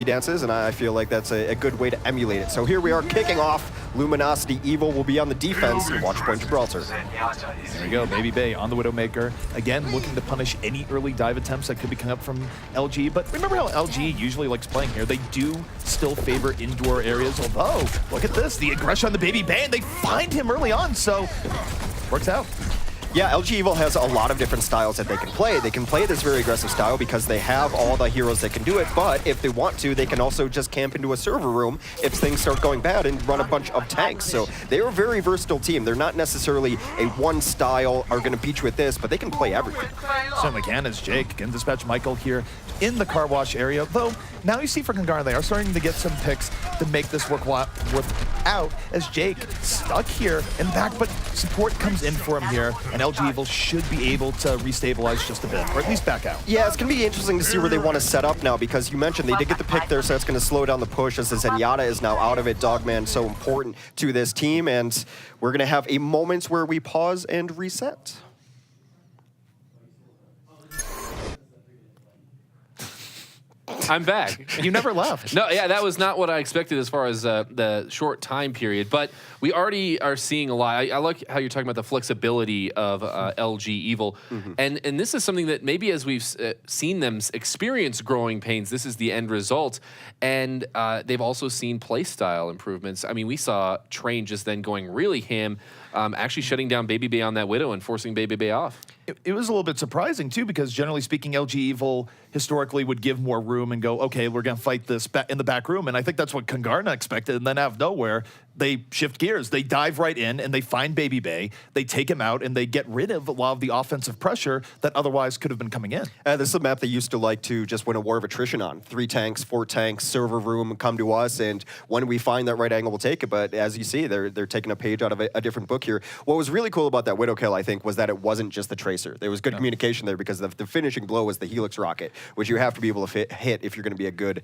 dances, and I feel like that's a good way to emulate it. So here we are kicking off. Luminosity Evil will be on the defense in Watch Point Gibraltar. There we go, Baby Bay on the Widowmaker. Again, looking to punish any early dive attempts that could be coming up from LG. But remember how LG usually likes playing here? They do still favor indoor areas, although, look at this, the aggression on the Baby Bay, and they find him early on, so works out. Yeah, LG Evil has a lot of different styles that they can play. They can play this very aggressive style because they have all the heroes that can do it, but if they want to, they can also just camp into a server room if things start going bad and run a bunch of tanks. So they're a very versatile team. They're not necessarily a one style, are going to beat you with this, but they can play everything. Certainly can, as Jake can dispatch Michael here in the car wash area. Though, now you see for Kungarna, they are starting to get some picks to make this work out, as Jake stuck here in the back, but support comes in for him here, and LG Evil should be able to restabilize just a bit, or at least back out. Yeah, it's going to be interesting to see where they want to set up now, because you mentioned they did get the pick there, so that's going to slow down the push as the Zenyatta is now out of it. Dogman so important to this team, and we're going to have a moment where we pause and reset. I'm back. You never left. No, yeah, that was not what I expected as far as the short time period. But we already are seeing a lot. I like how you're talking about the flexibility of LG Evil. And this is something that maybe as we've seen them experience growing pains, this is the end result. And they've also seen playstyle improvements. I mean, we saw Train just then going really ham, actually shutting down Baby Bay on that Widow and forcing Baby Bay off. It was a little bit surprising, too, because generally speaking, LG Evil historically would give more room and go, okay, we're going to fight this in the back room. And I think that's what Kungarna expected. And then out of nowhere, they shift gears. They dive right in, and they find Baby Bay. They take him out, and they get rid of a lot of the offensive pressure that otherwise could have been coming in. This is a map they used to like to just win a war of attrition on. 3 tanks, 4 tanks, server room, come to us, and when we find that right angle, we'll take it. But as you see, they're taking a page out of a different book here. What was really cool about that Widow kill, I think, was that it wasn't just the Tracer. There was good communication there, because the finishing blow was the Helix rocket, which you have to be able to hit if you're going to be a good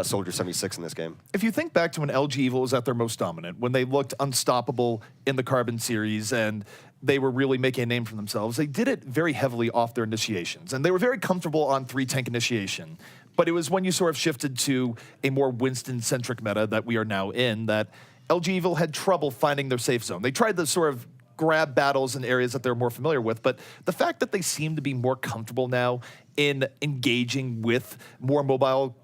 Soldier 76 in this game. If you think back to when LG Evil was at their most dominant, when they looked unstoppable in the Carbon series and they were really making a name for themselves, they did it very heavily off their initiations. And they were very comfortable on 3-tank initiation. But it was when you sort of shifted to a more Winston-centric meta that we are now in that LG Evil had trouble finding their safe zone. They tried to sort of grab battles in areas that they're more familiar with, but the fact that they seem to be more comfortable now in engaging with more mobile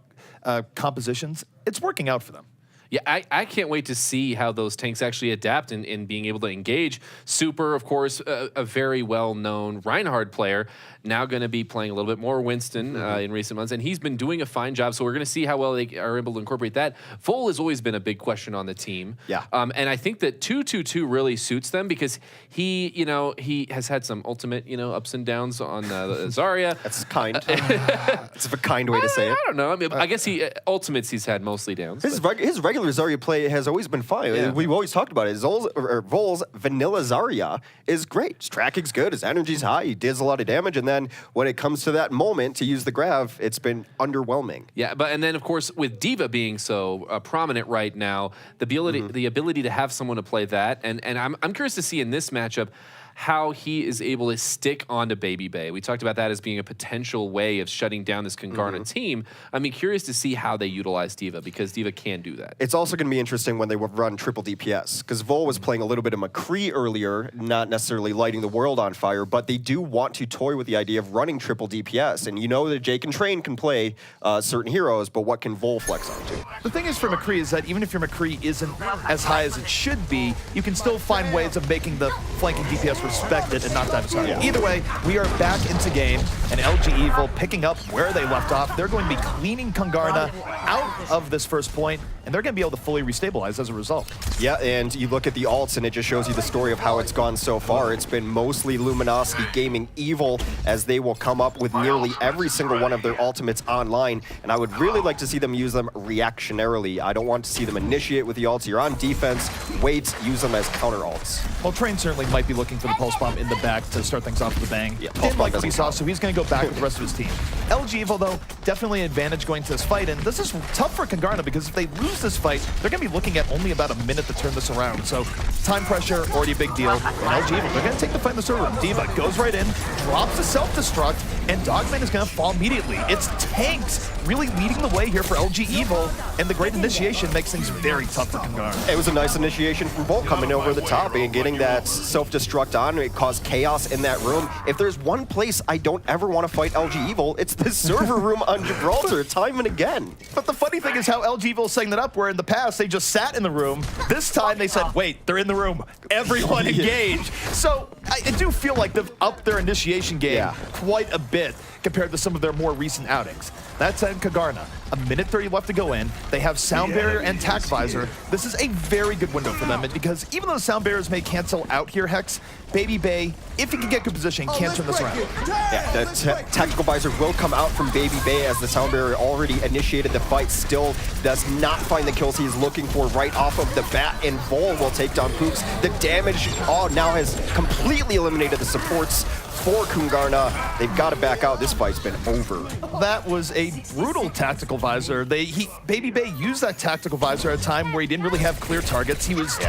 compositions, it's working out for them. Yeah, I can't wait to see how those tanks actually adapt in being able to engage. Super, of course, a very well-known Reinhardt player, now going to be playing a little bit more Winston in recent months, and he's been doing a fine job, so we're going to see how well they are able to incorporate that. Vol has always been a big question on the team. Yeah. And I think that 2-2-2 really suits them because he has had some ultimate, ups and downs on Zarya. That's kind. That's a kind way to say it. I don't know. I mean, I guess ultimates he's had mostly downs. His regular Zarya play has always been fine. Yeah. We've always talked about it. Vol's vanilla Zarya is great. His tracking's good. His energy's high. He does a lot of damage. And then when it comes to that moment to use the grav, it's been underwhelming. Yeah, and then of course with D.Va being so prominent right now, the ability to have someone to play that, and I'm curious to see in this matchup how he is able to stick onto Baby Bay. We talked about that as being a potential way of shutting down this Kungarna team. I mean, curious to see how they utilize D.Va, because D.Va can do that. It's also going to be interesting when they run triple DPS, because Vol was playing a little bit of McCree earlier, not necessarily lighting the world on fire, but they do want to toy with the idea of running triple DPS. And you know that Jake and Train can play certain heroes, but what can Vol flex onto? The thing is for McCree is that even if your McCree isn't as high as it should be, you can still find ways of making the flanking DPS respect it and not dive aside. Yeah. Either way, we are back into game, and LG Evil picking up where they left off. They're going to be cleaning Kungarna out of this first point, and they're going to be able to fully restabilize as a result. Yeah, and you look at the alts, and it just shows you the story of how it's gone so far. It's been mostly Luminosity gaming Evil, as they will come up with nearly every single one of their ultimates online, and I would really like to see them use them reactionarily. I don't want to see them initiate with the alts. You're on defense, wait, use them as counter alts. Well, Train certainly might be looking for the Pulse Bomb in the back to start things off with a bang. Yeah, Pulse Didn't Bomb like what he doesn't saw, count. so he's going to go back with the rest of his team. LG Evo, though, definitely an advantage going to this fight, and this is tough for Kungarna because if they lose this fight, they're going to be looking at only about a minute to turn this around. So time pressure, already a big deal. And LG Evo, they're going to take the fight in the server room. D.Va goes right in, drops a self-destruct, and Dogman is going to fall immediately. It's Tanks really leading the way here for LG Evo, and the great initiation makes things very tough for Kungarna. It was a nice initiation from Bolt coming over the top and getting that self-destruct on. It caused chaos in that room. If there's one place I don't ever want to fight LG Evil, it's the server room on Gibraltar, time and again. But the funny thing is how LG Evil is setting that up, where in the past they just sat in the room. This time they said, wait, they're in the room. Everyone engage. So I do feel like they've upped their initiation game quite a bit compared to some of their more recent outings. That said, Kungarna, a minute 30 left to go in. They have Sound Barrier and Tac Visor. This is a very good window for them, because even though the Sound Barriers may cancel out here, Hex, Baby Bay, if he can get good position, can turn this around. Yeah, the tactical visor will come out from Baby Bay as the Sound Barrier already initiated the fight. Still does not find the kills he's looking for right off of the bat, and Vol will take down Poops. The damage now has completely eliminated the supports for Kungarna. They've got to back out. This fight's been over. That was a brutal tactical visor. Baby Bay used that tactical visor at a time where he didn't really have clear targets. He was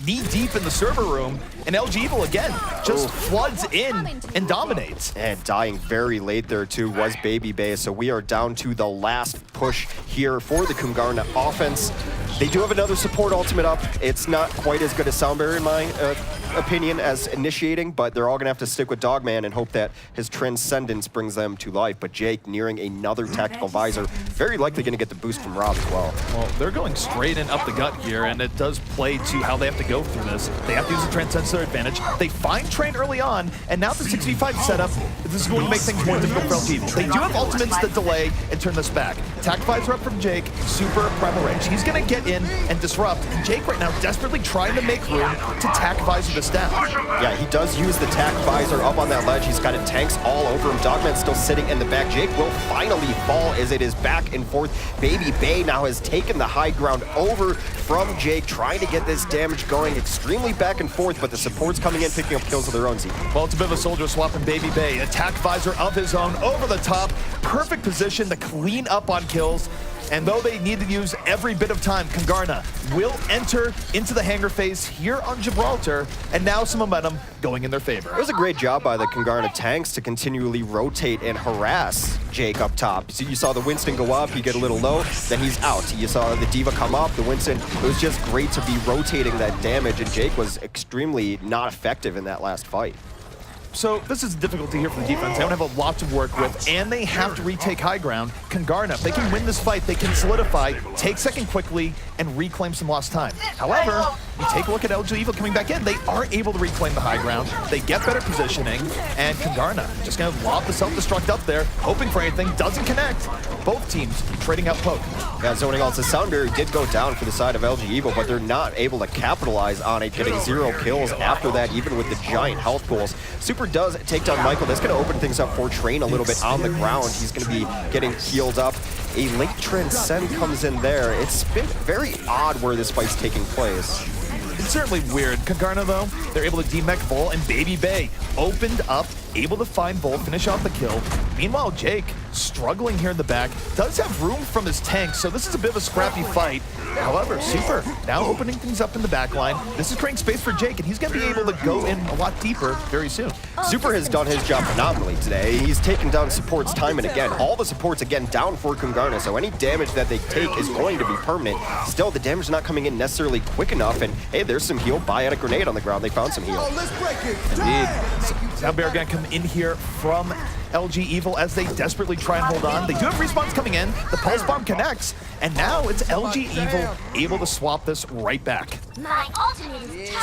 knee-deep in the server room, and LG Evil, again, just floods in and dominates. And dying very late there, too, was Baby Bay. So we are down to the last push here for the Kungarna offense. They do have another support ultimate up. It's not quite as good as Sound Barrier in my opinion as initiating, but they're all going to have to stick with Dogman and hope that his transcendence brings them to life. But Jake nearing another tactical visor, very likely going to get the boost from Rob as well. Well, they're going straight in up the gut here, and it does play to how they have to go through this. They have to use the transcendence to their advantage. They find Train early on, and now the 6v5 setup, this is going to make things more difficult for LG Evil. They do have ultimates that delay and turn this back. Tac visor up from Jake, super primal range. He's going to get in and disrupt. And Jake right now desperately trying to make room to tac visor this down. Yeah, he does use the tac visor up on that ledge. He's got tanks all over him. Dogman's still sitting in the back. Jake will finally fall as it is back and forth. Baby Bay now has taken the high ground over from Jake, trying to get this damage going extremely back and forth, but the support's coming in, picking up kills of their own. Well, it's a bit of a soldier swap in Baby Bay. Attack visor of his own over the top. Perfect position to clean up on kills. And though they need to use every bit of time, Kungarna will enter into the hangar phase here on Gibraltar, and now some momentum going in their favor. It was a great job by the Kungarna tanks to continually rotate and harass Jake up top. So you saw the Winston go up, he get a little low, then he's out. You saw the D.Va come up, the Winston. It was just great to be rotating that damage, and Jake was extremely not effective in that last fight. So this is difficulty here for the defense. They don't have a lot to work with, and they have to retake high ground. Kungarna, if they can win this fight, they can solidify, take second quickly, and reclaim some lost time. However, you take a look at LG Evil coming back in, they are able to reclaim the high ground. They get better positioning, and Kungarna just gonna lob the self-destruct up there, hoping for anything, doesn't connect. Both teams trading out poke. Yeah, zoning also. Sound Barrier did go down for the side of LG Evil, but they're not able to capitalize on it, getting 0 kills after that, even with the giant health pools. Super does take down Michael. That's going to open things up for Train a little bit on the ground. He's going to be getting healed up. A late Transcend comes in there. It's been very odd where this fight's taking place. It's certainly weird. Kungarna, though, they're able to demech Vol, and Baby Bay opened up, able to find Vol, finish off the kill. Meanwhile, Jake, struggling here in the back, does have room from his tank, so this is a bit of a scrappy fight. However, Super now opening things up in the back line. This is creating space for Jake, and he's going to be able to go in a lot deeper very soon. Super has done his job phenomenally today. He's taken down supports time and again. All the supports, again, down for Kungarna, so any damage that they take is going to be permanent. Still, the damage is not coming in necessarily quick enough, and hey, there's some heal. Biotic grenade on the ground. They found some heal. Indeed. Sound Barrier going to come in here from LG Evil as they desperately try and hold on. They do have respawns coming in. The Pulse Bomb connects, and now it's LG Evil able to swap this right back.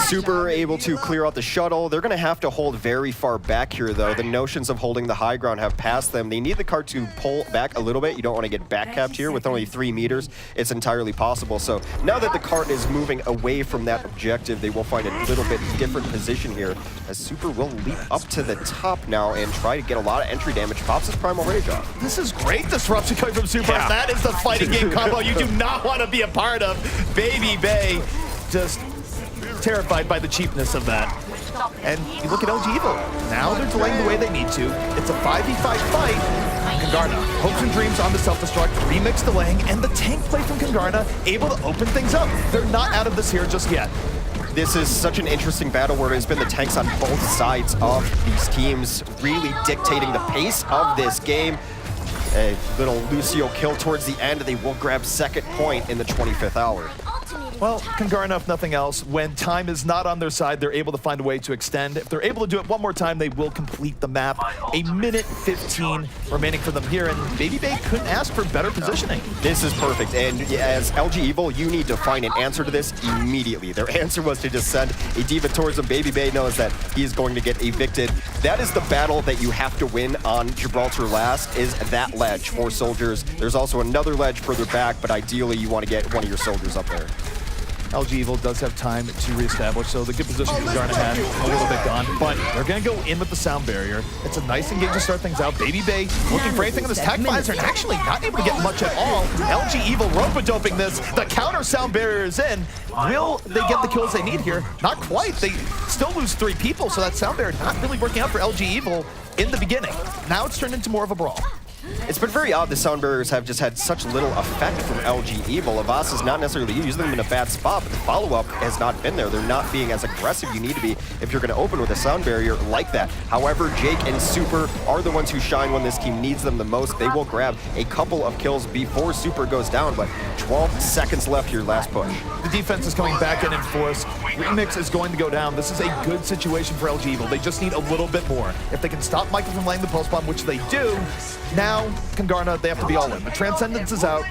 Super able to clear out the shuttle. They're going to have to hold very far back here, though. The notions of holding the high ground have passed them. They need the cart to pull back a little bit. You don't want to get back capped here with only 3 meters. It's entirely possible. So now that the cart is moving away from that objective, they will find a little bit different position here, as Super will leap up to the top now and try to get a lot of entry damage. Pops his Primal Rage off. This is great disruption coming from Super. Yeah. That is the fighting game combo you do not want to be a part of. Baby Bay just terrified by the cheapness of that. And you look at LG Evil. Now they're delaying the way they need to. It's a 5v5 fight. Kungarna, hopes and dreams on the self-destruct, remix delaying, and the tank play from Kungarna able to open things up. They're not out of this here just yet. This is such an interesting battle where it's been the tanks on both sides of these teams really dictating the pace of this game. A little Lucio kill towards the end. They will grab second point in the 25th hour. Well, Kungarna, if nothing else, when time is not on their side, they're able to find a way to extend. If they're able to do it one more time, they will complete the map. A minute 15 remaining for them here, and Baby Bay couldn't ask for better positioning. This is perfect, and as LG Evil, you need to find an answer to this immediately. Their answer was to just send a diva towards them. Baby Bay knows that he's going to get evicted. That is the battle that you have to win on Gibraltar last, is that ledge for soldiers. There's also another ledge further back, but ideally you want to get one of your soldiers up there. LG Evil does have time to reestablish, so the good position Kungarna had a little bit gone, but they're going to go in with the sound barrier. It's a nice engage to start things out. Baby Bay looking for anything on this tech visor and actually not able to get much at all. LG Evil rope-a-doping this. The counter sound barrier is in. Will they get the kills they need here? Not quite. They still lose 3 people, so that sound barrier not really working out for LG Evil in the beginning. Now it's turned into more of a brawl. It's been very odd the sound barriers have just had such little effect from LG Evil. Avas is not necessarily using them in a bad spot, but the follow-up has not been there. They're not being as aggressive you need to be if you're going to open with a sound barrier like that. However, Jake and Super are the ones who shine when this team needs them the most. They will grab a couple of kills before Super goes down, but 12 seconds left here, last push. The defense is coming back in force. Remix is going to go down. This is a good situation for LG Evil. They just need a little bit more. If they can stop Michael from laying the pulse bomb, which they do, now Kungarna, they have to be all in. The Transcendence is out.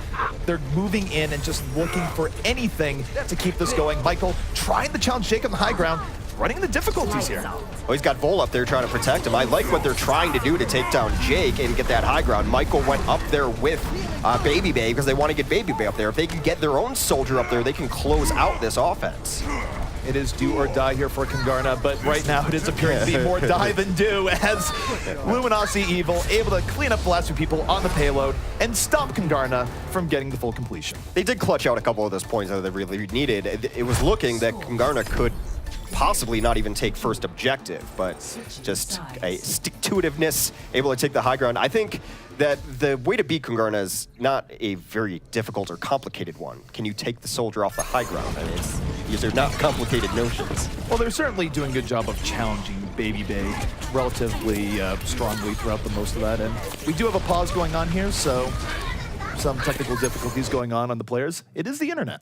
They're moving in and just looking for anything to keep this going. Michael trying to challenge Jake on the high ground, running into difficulties here. Oh, he's got Vol up there trying to protect him. I like what they're trying to do to take down Jake and get that high ground. Michael went up there with Baby Bay because they want to get Baby Bay up there. If they can get their own soldier up there, they can close out this offense. It is do or die here for Kungarna, but right now it is appearing to be more die than do as Luminosity Evil able to clean up the last 2 people on the payload and stop Kungarna from getting the full completion. They did clutch out a couple of those points that they really needed. It was looking that Kungarna could possibly not even take first objective, but just a stick-to-itiveness, able to take the high ground. I think that the way to beat Kungarna is not a very difficult or complicated one. Can you take the soldier off the high ground? I mean, these are not complicated notions. Well, they're certainly doing a good job of challenging Baby Bay relatively strongly throughout the most of that. And we do have a pause going on here, so some technical difficulties going on the players. It is the internet.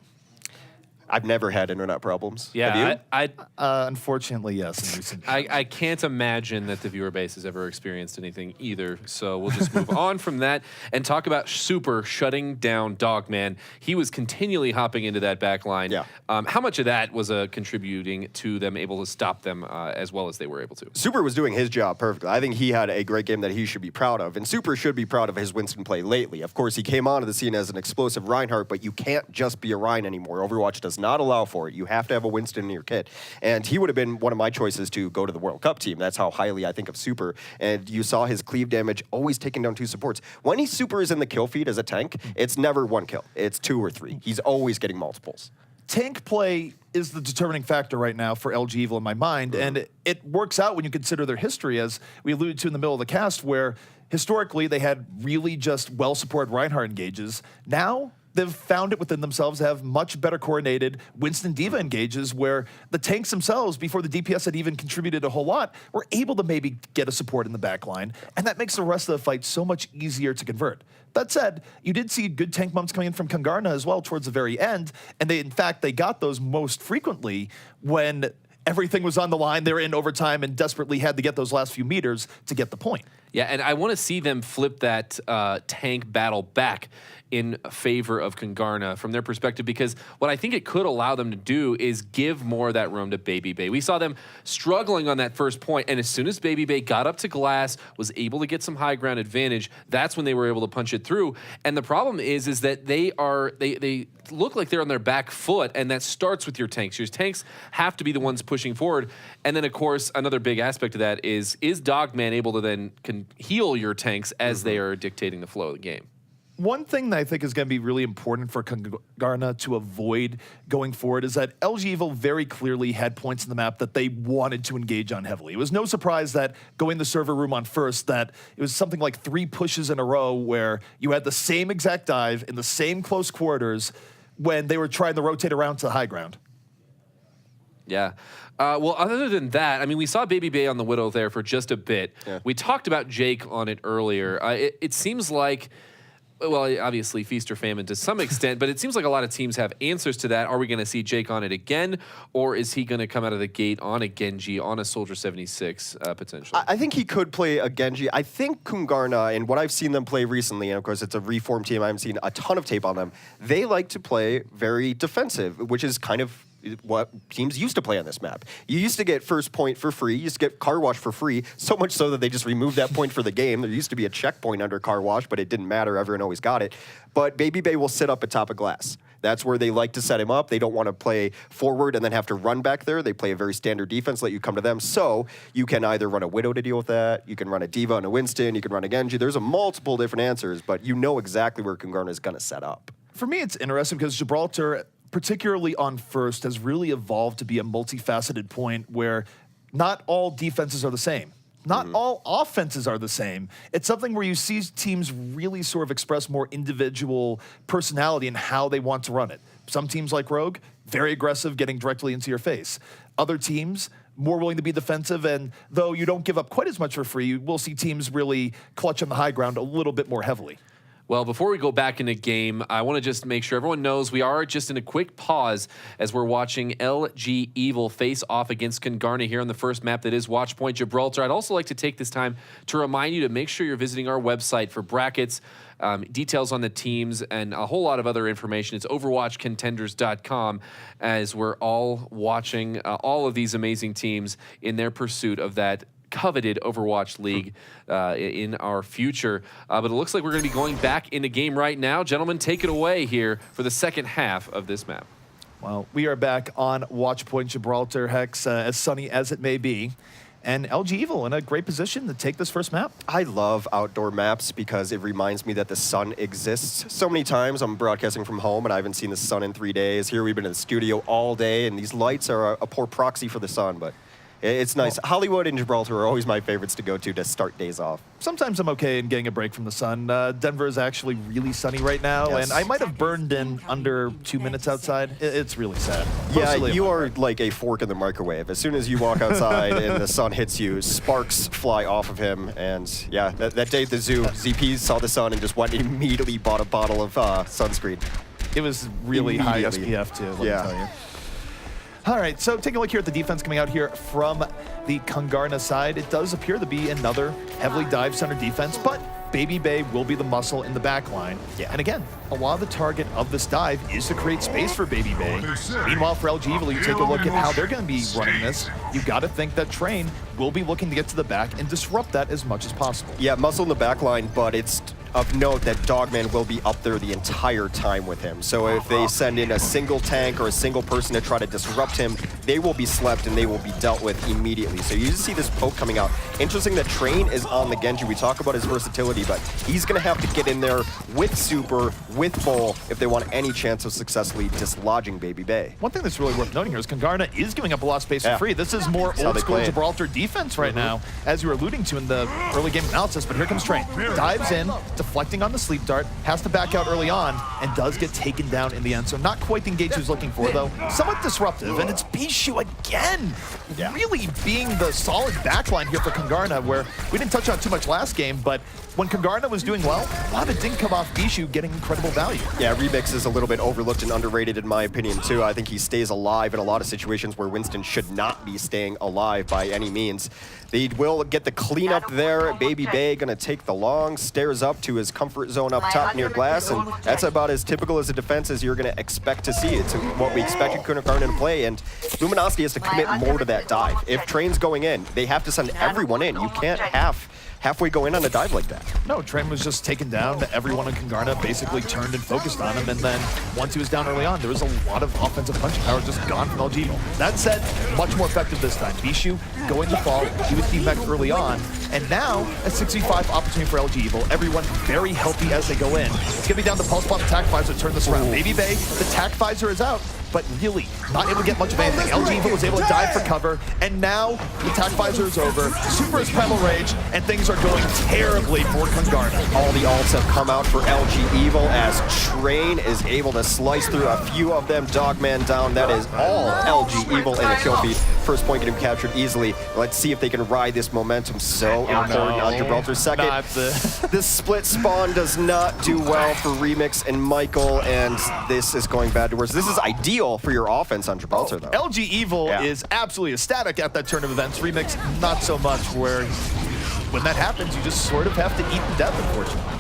I've never had internet problems. Yeah, Have you? Unfortunately, yes. In recent years. I can't imagine that the viewer base has ever experienced anything either. So we'll just move on from that and talk about Super shutting down Dogman. He was continually hopping into that back line. Yeah. How much of that was contributing to them able to stop them as well as they were able to? Super was doing his job perfectly. I think he had a great game that he should be proud of, and Super should be proud of his Winston play lately. Of course, he came onto the scene as an explosive Reinhardt, but you can't just be a Rein anymore. Overwatch does not allow for it. You have to have a Winston in your kit. And he would have been one of my choices to go to the World Cup team. That's how highly I think of Super. And you saw his cleave damage always taking down 2 supports. When he Super is in the kill feed as a tank, it's never 1 kill. It's 2 or 3. He's always getting multiples. Tank play is the determining factor right now for LG Evil in my mind, and it works out when you consider their history, as we alluded to in the middle of the cast, where historically they had really just well-supported Reinhardt engages. Now they've found it within themselves to have much better coordinated Winston Diva engages where the tanks themselves, before the DPS had even contributed a whole lot, were able to maybe get a support in the back line, and that makes the rest of the fight so much easier to convert. That said, you did see good tank bumps coming in from Kungarna as well towards the very end, and in fact, they got those most frequently when everything was on the line. They were in overtime and desperately had to get those last few meters to get the point. Yeah, and I want to see them flip that tank battle back in favor of Kungarna from their perspective, because what I think it could allow them to do is give more of that room to Baby Bay. We saw them struggling on that first point, and as soon as Baby Bay got up to glass, was able to get some high ground advantage, that's when they were able to punch it through. And the problem is that they look like they're on their back foot, and that starts with your tanks. Your tanks have to be the ones pushing forward. And then, of course, another big aspect of that is Dogman able to then heal your tanks as they are dictating the flow of the game? One thing that I think is going to be really important for Kungarna to avoid going forward is that LG Evil very clearly had points in the map that they wanted to engage on heavily. It was no surprise that going the server room on first, that it was something like 3 pushes in a row where you had the same exact dive in the same close quarters when they were trying to rotate around to the high ground. Yeah. Well, other than that, I mean, we saw Baby Bay on the Widow there for just a bit. Yeah. We talked about Jake on it earlier. It seems like, well, obviously feast or famine to some extent, but it seems like a lot of teams have answers to that. Are we going to see Jake on it again, or is he going to come out of the gate on a Genji, on a Soldier 76 potentially? I think he could play a Genji. I think Kungarna, and what I've seen them play recently, and of course it's a reformed team, I haven't seen a ton of tape on them, they like to play very defensive, which is kind of what teams used to play on this map. You used to get first point for free. You used to get car wash for free, so much so that they just removed that point for the game. There used to be a checkpoint under car wash, but it didn't matter. Everyone always got it. But Baby Bay will sit up at top of glass. That's where they like to set him up. They don't want to play forward and then have to run back there. They play a very standard defense, let you come to them. So you can either run a Widow to deal with that. You can run a Diva and a Winston. You can run a Genji. There's a multiple different answers, but you know exactly where Kungarna is going to set up. For me, it's interesting because Gibraltar, particularly on first, has really evolved to be a multifaceted point where not all defenses are the same. Not all offenses are the same. It's something where you see teams really sort of express more individual personality in how they want to run it. Some teams like Rogue, very aggressive, getting directly into your face. Other teams, more willing to be defensive, and though you don't give up quite as much for free, you will see teams really clutch on the high ground a little bit more heavily. Well, before we go back in the game, I want to just make sure everyone knows we are just in a quick pause as we're watching LG Evil face off against Kungarna here on the first map that is Watchpoint Gibraltar. I'd also like to take this time to remind you to make sure you're visiting our website for brackets, details on the teams, and a whole lot of other information. It's overwatchcontenders.com as we're all watching all of these amazing teams in their pursuit of that coveted Overwatch League in our future. But it looks like we're going to be going back in the game right now. Gentlemen, take it away here for the second half of this map. Well, we are back on Watchpoint Gibraltar, Hex, as sunny as it may be. And LG Evil in a great position to take this first map. I love outdoor maps because it reminds me that the sun exists. So many times I'm broadcasting from home and I haven't seen the sun in 3 days. Here we've been in the studio all day and these lights are a poor proxy for the sun, but it's nice. Well, Hollywood and Gibraltar are always my favorites to go to start days off. Sometimes I'm okay in getting a break from the sun. Denver is actually really sunny right now, Yes. and I might have burned in under 2 minutes outside. It's really sad. Yeah, Mostly you are like a fork in the microwave. As soon as you walk outside and the sun hits you, sparks fly off of him. And yeah, that day at the zoo, ZP saw the sun and just went and immediately bought a bottle of sunscreen. It was really high Immediately. SPF too, let me Yeah. tell you. All right, so taking a look here at the defense coming out here from the Kungarna side, it does appear to be another heavily dive center defense, but Baby Bay will be the muscle in the back line. Yeah. And again, a lot of the target of this dive is to create space for Baby Bay. Meanwhile, for LG Evil, you take a look at how they're going to be running this. You got to think that Train will be looking to get to the back and disrupt that as much as possible. Yeah, muscle in the back line, but it's of note that Dogman will be up there the entire time with him. So if they send in a single tank or a single person to try to disrupt him, they will be slept and they will be dealt with immediately. So you just see this poke coming out. Interesting that Train is on the Genji. We talk about his versatility, but he's going to have to get in there with Super, with Bull, if they want any chance of successfully dislodging Baby Bay. One thing that's really worth noting here is Kungarna is giving up a lot of space for free. This is more how old they school play it. Gibraltar defense right now, as you were alluding to in the early game analysis, but here comes Train. Dives in, deflecting on the sleep dart, has to back out early on, and does get taken down in the end. So not quite the engage he was looking for, though. Somewhat disruptive, and it's Bishu again, really being the solid backline here for Kungarna, where we didn't touch on too much last game, but when Kungarna was doing well, a lot of it didn't come off Bishu getting incredible value. Yeah, Remix is a little bit overlooked and underrated in my opinion too. I think he stays alive in a lot of situations where Winston should not be staying alive by any means. They will get the cleanup there. Baby Bay gonna take the long stairs up to his comfort zone up top near glass, and that's about as typical as a defense as you're gonna expect to see. It's what we expected Kungarna to play, and Luminosity has to commit more to that dive. If Train's going in, they have to send everyone in. You can't halfway go in on a dive like that. No, Train was just taken down. Everyone in Kungarna basically turned and focused on him, and then once he was down early on, there was a lot of offensive punching power just gone from LG Evil. That said, much more effective this time. Bishu going to fall. He was defect early on, And now, a 6v5 opportunity for LG Evil. Everyone very healthy as they go in. It's gonna be down to Pulse Bomb Attack Visor to turn this around. Baby Bay, the Attack Visor is out, but really not able to get much of anything. LG Evil was able to dive for cover, and now the Attack Visor is over. Super is Primal Rage, and things are going terribly for Kungarna. All the ults have come out for LG Evil as Train is able to slice through a few of them. Dogman down. That is all LG Evil in a kill feed. First point getting captured easily. Let's see if they can ride this momentum. So important on Gibraltar's second. This split spawn does not do well for Remix and Michael, and this is going bad to worse. This is ideal for your offense on Gibraltar, though. LG Evil is absolutely ecstatic at that turn of events. Remix, not so much, where when that happens, you just sort of have to eat the death, unfortunately.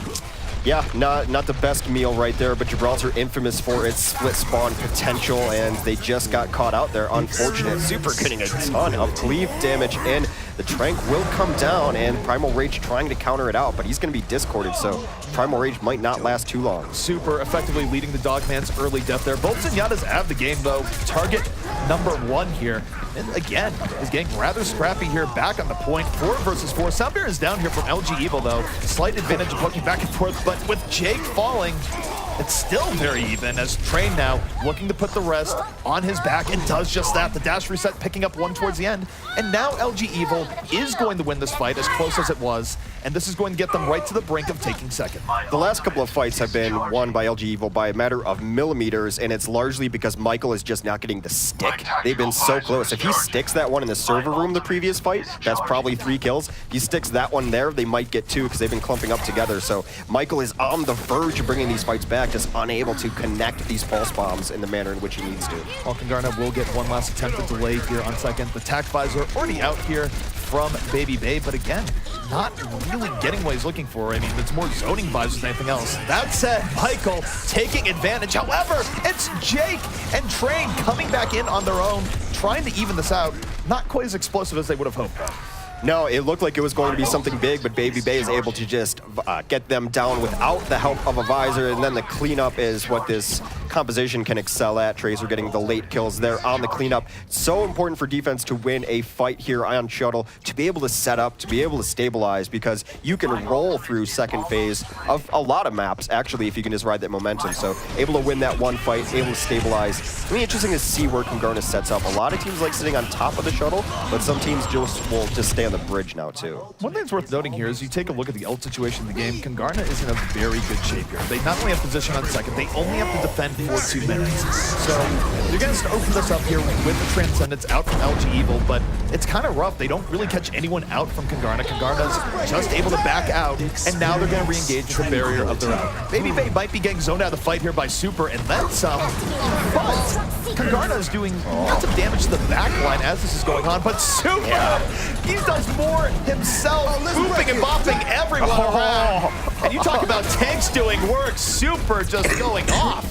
Yeah, not the best meal right there, but Gibraltar infamous for its split spawn potential, and they just got caught out there. Unfortunate. Super getting a ton of cleave damage in. The Trank will come down, and Primal Rage trying to counter it out, but he's going to be discorded, so Primal Rage might not last too long. Super effectively leading the Dogman's early death there. Both Zenyatta's out of the game, though. Target #1 here. And again, is getting rather scrappy here, back on the point. 4 versus 4. Soundbear is down here from LG Evil, though. Slight advantage of looking back and forth, but with Jake falling, it's still very even as Train now looking to put the rest on his back and does just that. The dash reset picking up 1 towards the end. And now LG Evil is going to win this fight as close as it was. And this is going to get them right to the brink of taking second. The last couple of fights have been won by LG Evil by a matter of millimeters, and it's largely because Michael is just not getting the stick. They've been so close. If he sticks that one in the server room the previous fight, that's probably 3 kills. If he sticks that one there, they might get 2 because they've been clumping up together. So Michael is on the verge of bringing these fights back, just unable to connect these pulse bombs in the manner in which he needs to. Well, Kungarna will get one last attempt at delay here on second. The Attack Visor already out here from Baby Bay, but again, not really getting what he's looking for. I mean, it's more zoning visors than anything else. That said, Michael taking advantage. However, it's Jake and Train coming back in on their own, trying to even this out. Not quite as explosive as they would have hoped. No, it looked like it was going to be something big, but Baby Bay is able to just get them down without the help of a visor, and then the cleanup is what this composition can excel at. Tracer getting the late kills there on the cleanup. So important for defense to win a fight here on Shuttle, to be able to set up, to be able to stabilize, because you can roll through second phase of a lot of maps, actually, if you can just ride that momentum. So able to win that one fight, able to stabilize. It's really interesting to see where Kungarna sets up. A lot of teams like sitting on top of the Shuttle, but some teams will just stay on the bridge now too. One thing that's worth noting here is you take a look at the ult situation in the game. Kungarna is in a very good shape here. They not only have position on second, they only have to defend for 2 minutes. So you're going to open this up here with the Transcendence out from LG Evil, but it's kind of rough. They don't really catch anyone out from Kungarna. Kungarna's just able to back out, and now they're going to re-engage the barrier of their own. Baby Bay might be getting zoned out of the fight here by Super, and then some, but Kungarna is doing lots of damage to the back line as this is going on, but Super, he does more himself, booping and bopping everyone around. And you talk about tanks doing work, Super just going off.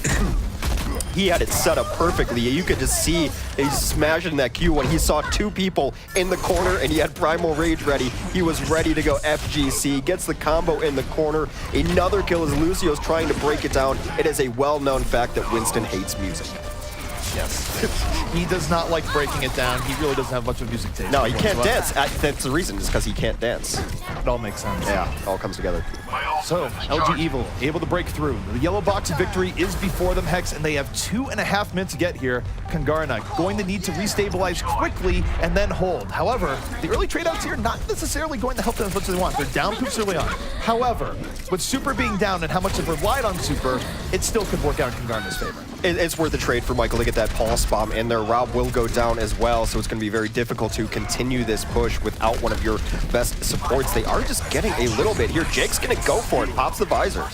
He had it set up perfectly. You could just see he's smashing that Q when he saw 2 people in the corner and he had Primal Rage ready. He was ready to go FGC, gets the combo in the corner. Another kill as Lucio's trying to break it down. It is a well-known fact that Winston hates music. Yes. He does not like breaking it down. He really doesn't have much of a music taste. No, he can't dance. That's the reason, is because he can't dance. It all makes sense. Yeah, it all comes together. So, LG Evil able to break through. The yellow box of victory is before them, Hex, and they have 2.5 minutes to get here. Kungarna going to need to restabilize quickly and then hold. However, the early trade-outs here not necessarily going to help them as much as they want. They're down poops early on. However, with Super being down and how much they've relied on Super, it still could work out in Kungarna's favor. It's worth a trade for Michael to get that pulse bomb in there. Rob will go down as well, so it's going to be very difficult to continue this push without one of your best supports. They are just getting a little bit here. Jake's going to go for it. Pops the visor.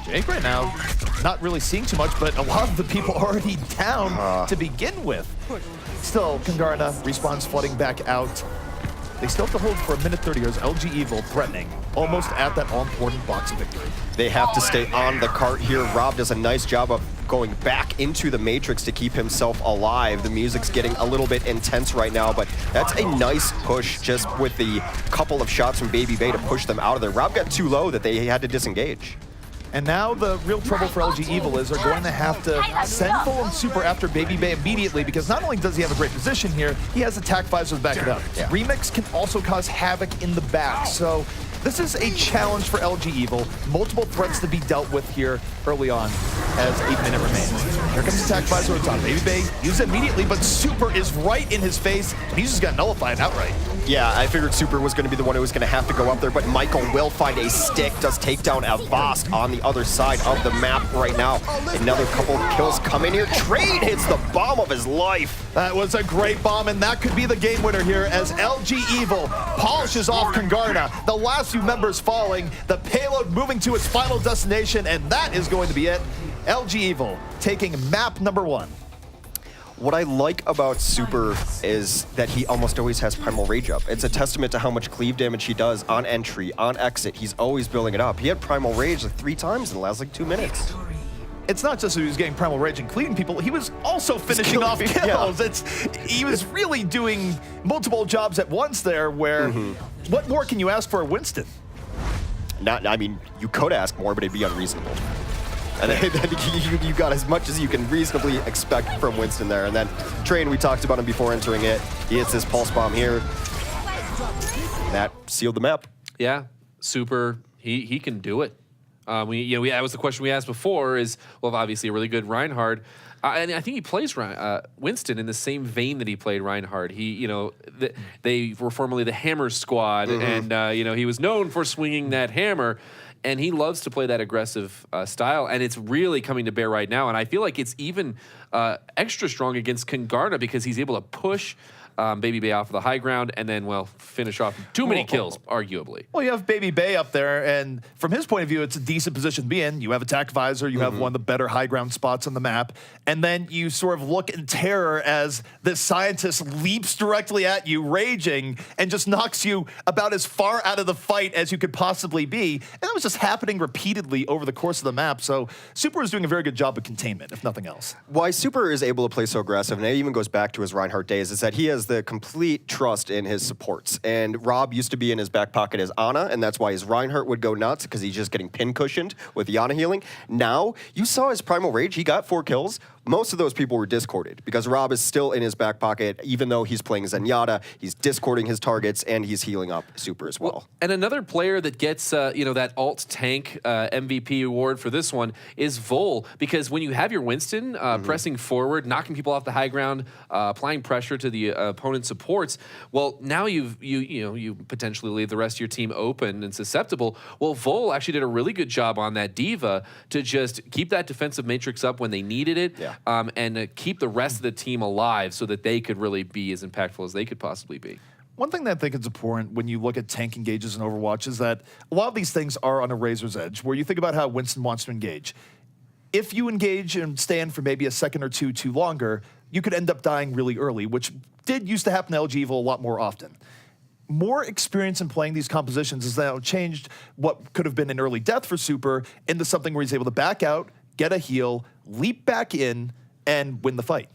Jake right now, not really seeing too much, but a lot of the people already down to begin with. Still, Kungarna respawns flooding back out. They still have to hold for 1:30 as LG Evil threatening, almost at that all-important box of victory. They have to stay on the cart here. Rob does a nice job of going back into the Matrix to keep himself alive. The music's getting a little bit intense right now, but that's a nice push just with the couple of shots from Baby Bay to push them out of there. Rob got too low that they had to disengage. And now the real trouble for LG Evil is they're going to have to send full and super after Baby Bay immediately, because not only does he have a great position here, he has attack visor to back it up. Yeah. Remix can also cause havoc in the back, so this is a challenge for LG Evil. Multiple threats to be dealt with here early on as 8 minutes remains. Here comes attack visor on top. Baby Bay uses it immediately, but super is right in his face, and he's just got nullified outright. Yeah, I figured Super was going to be the one who was going to have to go up there, but Michael will find a stick, does take down Avast on the other side of the map right now. Another couple of kills come in here. Trade hits the bomb of his life. That was a great bomb, and that could be the game winner here as LG Evil polishes off Kungarna. The last few members falling, the payload moving to its final destination, and that is going to be it. LG Evil taking map number 1. What I like about Super is that he almost always has Primal Rage up. It's a testament to how much cleave damage he does on entry, on exit. He's always building it up. He had Primal Rage like 3 times in the last like 2 minutes. It's not just that he was getting Primal Rage and cleaving people, he was also finishing off kills. Yeah. He was really doing multiple jobs at once there, where what more can you ask for a Winston? I mean, you could ask more, but it'd be unreasonable. And then you got as much as you can reasonably expect from Winston there. And then Train, we talked about him before entering it. He hits his pulse bomb here. That sealed the map. Yeah, Super, he can do it. That was the question we asked before is, well, obviously a really good Reinhardt. And I think he plays Winston in the same vein that he played Reinhardt. They were formerly the Hammer Squad, and he was known for swinging that hammer. And he loves to play that aggressive style, and it's really coming to bear right now. And I feel like it's even extra strong against Kungarna because he's able to push Baby Bay off of the high ground and then, well, finish off too many kills, arguably. Well, you have Baby Bay up there, and from his point of view, it's a decent position to be in. You have attack visor, you have one of the better high ground spots on the map, and then you sort of look in terror as this scientist leaps directly at you, raging, and just knocks you about as far out of the fight as you could possibly be. And that was just happening repeatedly over the course of the map, so Super is doing a very good job of containment, if nothing else. Why Super is able to play so aggressive, and it even goes back to his Reinhardt days, is that he has the complete trust in his supports. And Rob used to be in his back pocket as Ana, and that's why his Reinhardt would go nuts, because he's just getting pin cushioned with the Ana healing. Now, you saw his Primal Rage. He got 4 kills. Most of those people were discorded because Rob is still in his back pocket, even though he's playing Zenyatta. He's discording his targets, and he's healing up Super as well. And another player that gets that alt tank MVP award for this one is Vol, because when you have your Winston pressing forward, knocking people off the high ground, applying pressure to the opponent's supports, well, now you potentially leave the rest of your team open and susceptible. Well, Vol actually did a really good job on that Diva to just keep that defensive matrix up when they needed it. Yeah. And keep the rest of the team alive so that they could really be as impactful as they could possibly be. One thing that I think is important when you look at tank engages in Overwatch is that a lot of these things are on a razor's edge, where you think about how Winston wants to engage. If you engage and stand for maybe a second or two too longer, you could end up dying really early, which did used to happen to LG Evil a lot more often. More experience in playing these compositions has now changed what could have been an early death for Super into something where he's able to back out, get a heal, leap back in, and win the fight.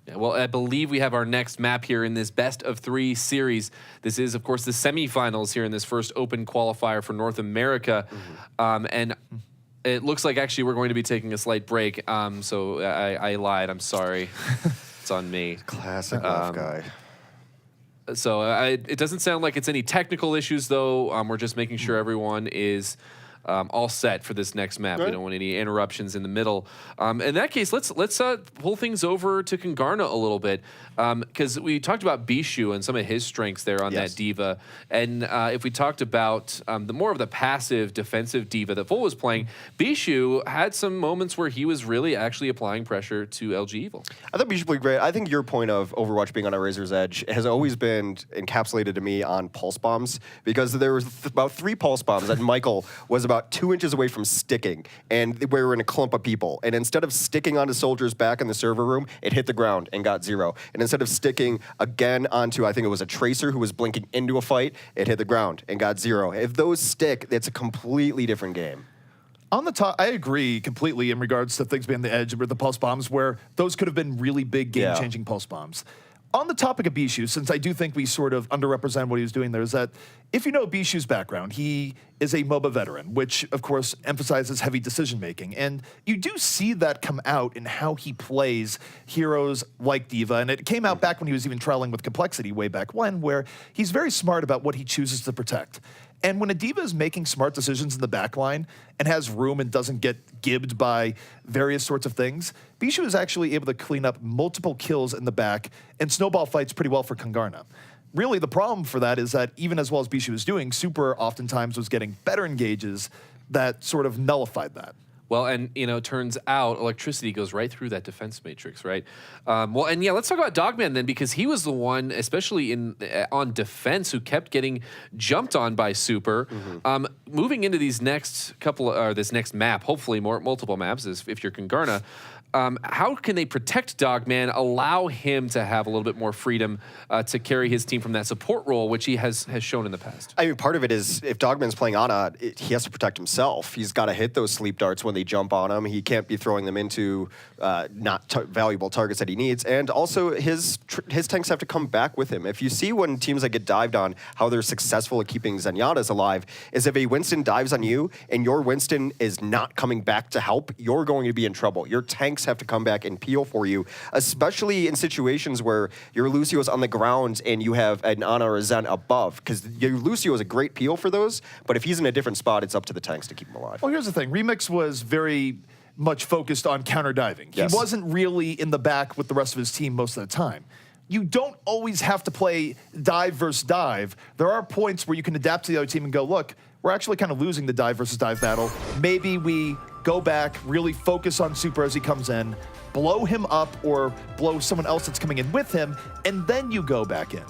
Yeah, well, I believe we have our next map here in this best of 3 series. This is, of course, the semifinals here in this first open qualifier for North America. And it looks like actually we're going to be taking a slight break. So I lied. I'm sorry. It's on me. Classic left guy. So it doesn't sound like it's any technical issues, though. We're just making sure everyone is all set for this next map. Right. We don't want any interruptions in the middle. In that case, let's pull things over to Kungarna a little bit, because we talked about Bishu and some of his strengths there on that Diva. And if we talked about the more of the passive defensive Diva that Vol was playing, Bishu had some moments where he was really actually applying pressure to LG Evil. I thought Bishu played great. I think your point of Overwatch being on a razor's edge has always been encapsulated to me on pulse bombs, because there was about 3 pulse bombs that Michael was about 2 inches away from sticking, and we were in a clump of people. And instead of sticking onto soldiers back in the server room, it hit the ground and got 0. And instead of sticking again onto, I think it was a Tracer who was blinking into a fight, it hit the ground and got 0. If those stick, it's a completely different game. On the top, I agree completely in regards to things being the edge with the pulse bombs, where those could have been really big game-changing pulse bombs. On the topic of Bishu, since I do think we sort of underrepresent what he was doing there, is that if you know Bishu's background, he is a MOBA veteran, which of course emphasizes heavy decision making. And you do see that come out in how he plays heroes like D.Va. And it came out back when he was even trialing with Complexity way back when, where he's very smart about what he chooses to protect. And when a D.Va is making smart decisions in the backline and has room and doesn't get gibbed by various sorts of things, Bishu is actually able to clean up multiple kills in the back and snowball fights pretty well for Kungarna. Really, the problem for that is that even as well as Bishu was doing, Super oftentimes was getting better engages that sort of nullified that. Well, and, you know, it turns out electricity goes right through that defense matrix, right? Well, and yeah, let's talk about Dogman then, because he was the one, especially on defense, who kept getting jumped on by Super. Moving into these next this next map, hopefully multiple maps, if you're Kungarna, how can they protect Dogman, allow him to have a little bit more freedom to carry his team from that support role, which he has shown in the past? I mean, part of it is if Dogman's playing Ana, he has to protect himself. He's got to hit those sleep darts when they jump on him. He can't be throwing them into not valuable targets that he needs. And also, his tanks have to come back with him. If you see when teams that get dived on, how they're successful at keeping Zenyatta's alive, is if a Winston dives on you and your Winston is not coming back to help, you're going to be in trouble. Your tanks have to come back and peel for you, especially in situations where your Lucio's on the ground and you have an Ana or a Zen above, because your Lucio is a great peel for those, but if he's in a different spot, it's up to the tanks to keep him alive. Well, here's the thing. Remix was very much focused on counter diving. Yes. He wasn't really in the back with the rest of his team most of the time. You don't always have to play dive versus dive. There are points where you can adapt to the other team and go, look, we're actually kind of losing the dive versus dive battle. Maybe we go back, really focus on Super as he comes in, blow him up or blow someone else that's coming in with him, and then you go back in.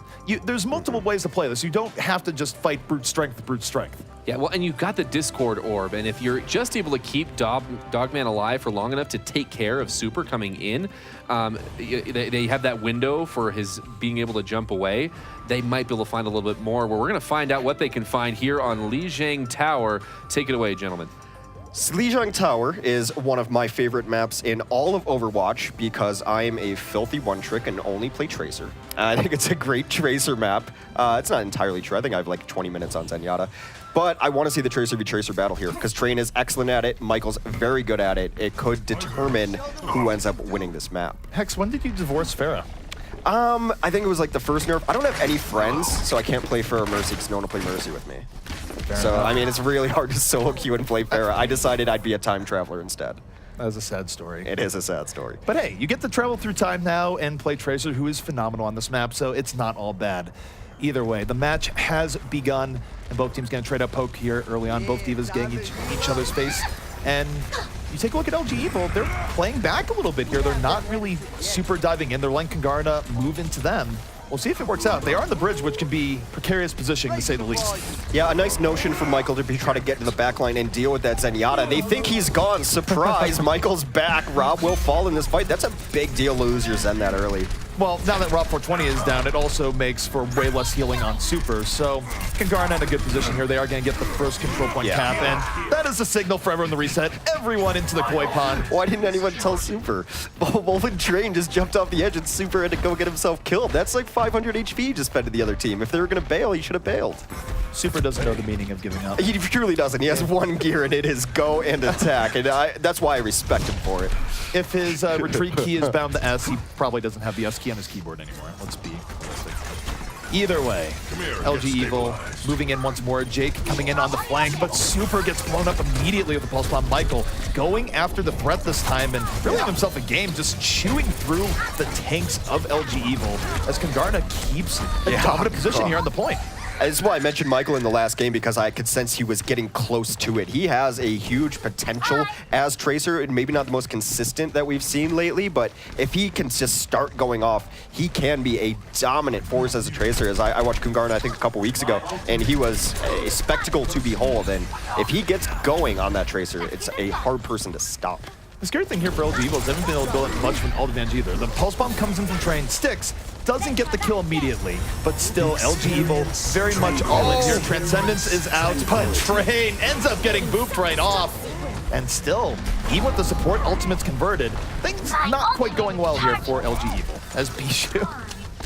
There's multiple ways to play this. You don't have to just fight brute strength with brute strength. Yeah, well, and you've got the Discord orb, and if you're just able to keep Dogman alive for long enough to take care of Super coming in, they have that window for his being able to jump away. They might be able to find a little bit more, where we're going to find out what they can find here on Lijiang Tower. Take it away, gentlemen. Lijiang Tower is one of my favorite maps in all of Overwatch because I am a filthy one-trick and only play Tracer. I think it's a great Tracer map. It's not entirely true. I think I have like 20 minutes on Zenyatta. But I want to see the Tracer v Tracer battle here because Train is excellent at it. Michael's very good at it. It could determine who ends up winning this map. Hex, when did you divorce Pharah? I think it was like the first nerf. I don't have any friends, so I can't play Pharah Mercy because no one will play Mercy with me. Fair so, enough. I mean, it's really hard to solo queue and play Pharah. I decided I'd be a time traveler instead. That was a sad story. It is a sad story. But hey, you get to travel through time now and play Tracer, who is phenomenal on this map, so it's not all bad. Either way, the match has begun, and both teams going to trade up poke here early on. Both divas getting each other's face. And you take a look at LG Evil, they're playing back a little bit here. They're not really super diving in. They're letting Kungarna move into them. We'll see if it works out. They are on the bridge, which can be precarious positioning, to say the least. Yeah, a nice notion for Michael to be trying to get in the back line and deal with that Zenyatta. They think he's gone. Surprise, Michael's back. Rob will fall in this fight. That's a big deal to lose your Zen that early. Well, now that Rob 420 is down, it also makes for way less healing on Super. So Kungarna in a good position here. They are going to get the first control point cap, and that is a signal for everyone to reset. Everyone into the koi pond. Why didn't anyone tell Super? Wolfen Train just jumped off the edge and Super had to go get himself killed. That's like 500 HP he just fed to the other team. If they were going to bail, he should have bailed. Super doesn't know the meaning of giving up. He truly doesn't. He has one gear, and it is go and attack. And that's why I respect him for it. If his retreat key is bound to S, he probably doesn't have the S key on his keyboard anymore. Let's be realistic. Either way, LG Evil moving in once more. Jake coming in on the flank, but Super gets blown up immediately with the pulse bomb. Michael going after the threat this time and really have himself a game, just chewing through the tanks of LG Evil as Kungarna keeps a dominant position here on the point. That's why I mentioned Michael in the last game, because I could sense he was getting close to it. He has a huge potential as Tracer, and maybe not the most consistent that we've seen lately, but if he can just start going off, he can be a dominant force as a Tracer. As I watched Kungarna, I think, a couple weeks ago, and he was a spectacle to behold. And if he gets going on that Tracer, it's a hard person to stop. The scary thing here for LG Evil is they haven't been able to build up much from alt advantage either. The pulse bomb comes in from Train, sticks, doesn't get the kill immediately, but still LG Evil very much all in here. Transcendence is out, but Train ends up getting booped right off. And still, even with the support ultimates converted, things not quite going well here for LG Evil as Bishu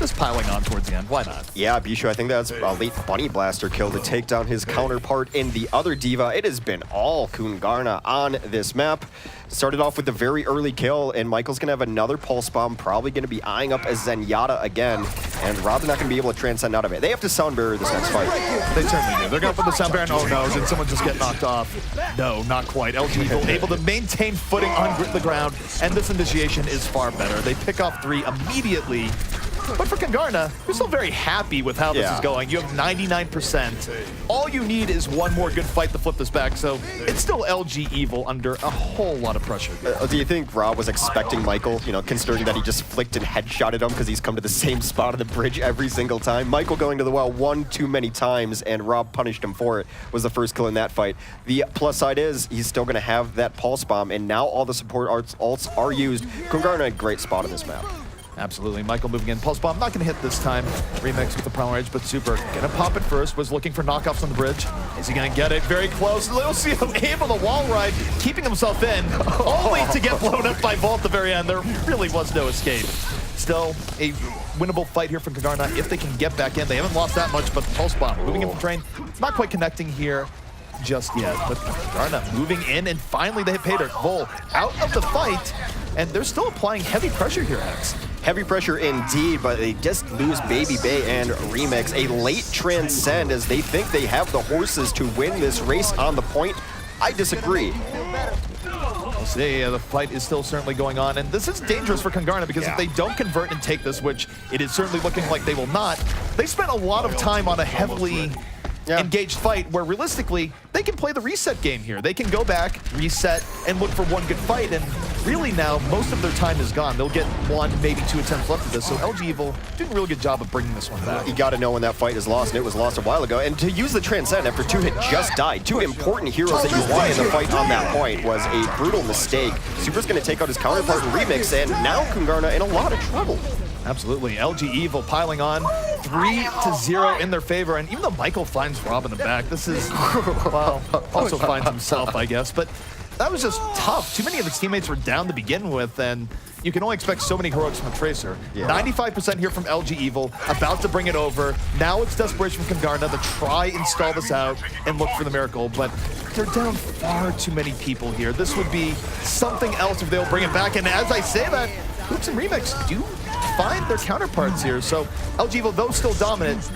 just piling on towards the end. Why not? Yeah, Bishu, I think that's a late Bunny Blaster kill to take down his counterpart in the other D.Va. It has been all Kungarna on this map. Started off with a very early kill, and Michael's going to have another Pulse Bomb, probably going to be eyeing up a Zenyatta again, and Rob's not going to be able to transcend out of it. They have to Sound Barrier this next fight. They certainly do. They're going to put the Sound Barrier, oh no, did someone just get knocked off? No, not quite. LG Evil able to maintain footing on the ground, and this initiation is far better. They pick off 3 immediately. But for Kungarna, you're still very happy with how this is going. You have 99%. All you need is one more good fight to flip this back, so it's still LG Evil under a whole lot of pressure. Do you think Rob was expecting Michael, you know, considering that he just flicked and headshotted him because he's come to the same spot on the bridge every single time? Michael going to the well one too many times, and Rob punished him for it, was the first kill in that fight. The plus side is he's still going to have that Pulse Bomb, and now all the support ults are used. Kungarna, a great spot on this map. Absolutely. Michael moving in. Pulse Bomb not going to hit this time. Remix with the Primal Rage, but Super going to pop it first. Was looking for knockoffs on the bridge. Is he going to get it? Very close. Lucio able to wall ride, keeping himself in, only to get blown up by Volt at the very end. There really was no escape. Still a winnable fight here from Kungarna if they can get back in. They haven't lost that much, but the Pulse Bomb moving in from Train, not quite connecting here just yet. But Kungarna moving in, and finally they hit Paydirt. Vol out of the fight, and they're still applying heavy pressure here, Hex. Heavy pressure indeed, but they just lose Baby Bay and Remix. A late transcend as they think they have the horses to win this race on the point. I disagree. We'll see. The fight is still certainly going on, and this is dangerous for Kungarna because if they don't convert and take this, which it is certainly looking like they will not, they spent a lot of time on a heavily engaged fight where realistically they can play the reset game here. They can go back, reset, and look for one good fight, and really now most of their time is gone. They'll get 1, maybe 2 attempts left of this, so LG Evil doing a really good job of bringing this one back. You got to know when that fight is lost, and it was lost a while ago. And to use the Transcend after 2 hit just died. 2 important heroes that you want in the fight on that point was a brutal mistake. Super's going to take out his counterpart in Remix, and now Kungarna in a lot of trouble. Absolutely. LG Evil piling on 3-0 in their favor, and even though Michael finds Rob in the back, this is, well, also finds himself, I guess, but that was just tough. Too many of his teammates were down to begin with, and you can only expect so many heroics from a Tracer. 95% here from LG Evil, about to bring it over. Now it's desperation from Kungarna to try and stall this out and look for the miracle, but they're down far too many people here. This would be something else if they'll bring it back, and as I say that, Hoops and Remix do find their counterparts here, so LG Evil, though still dominant,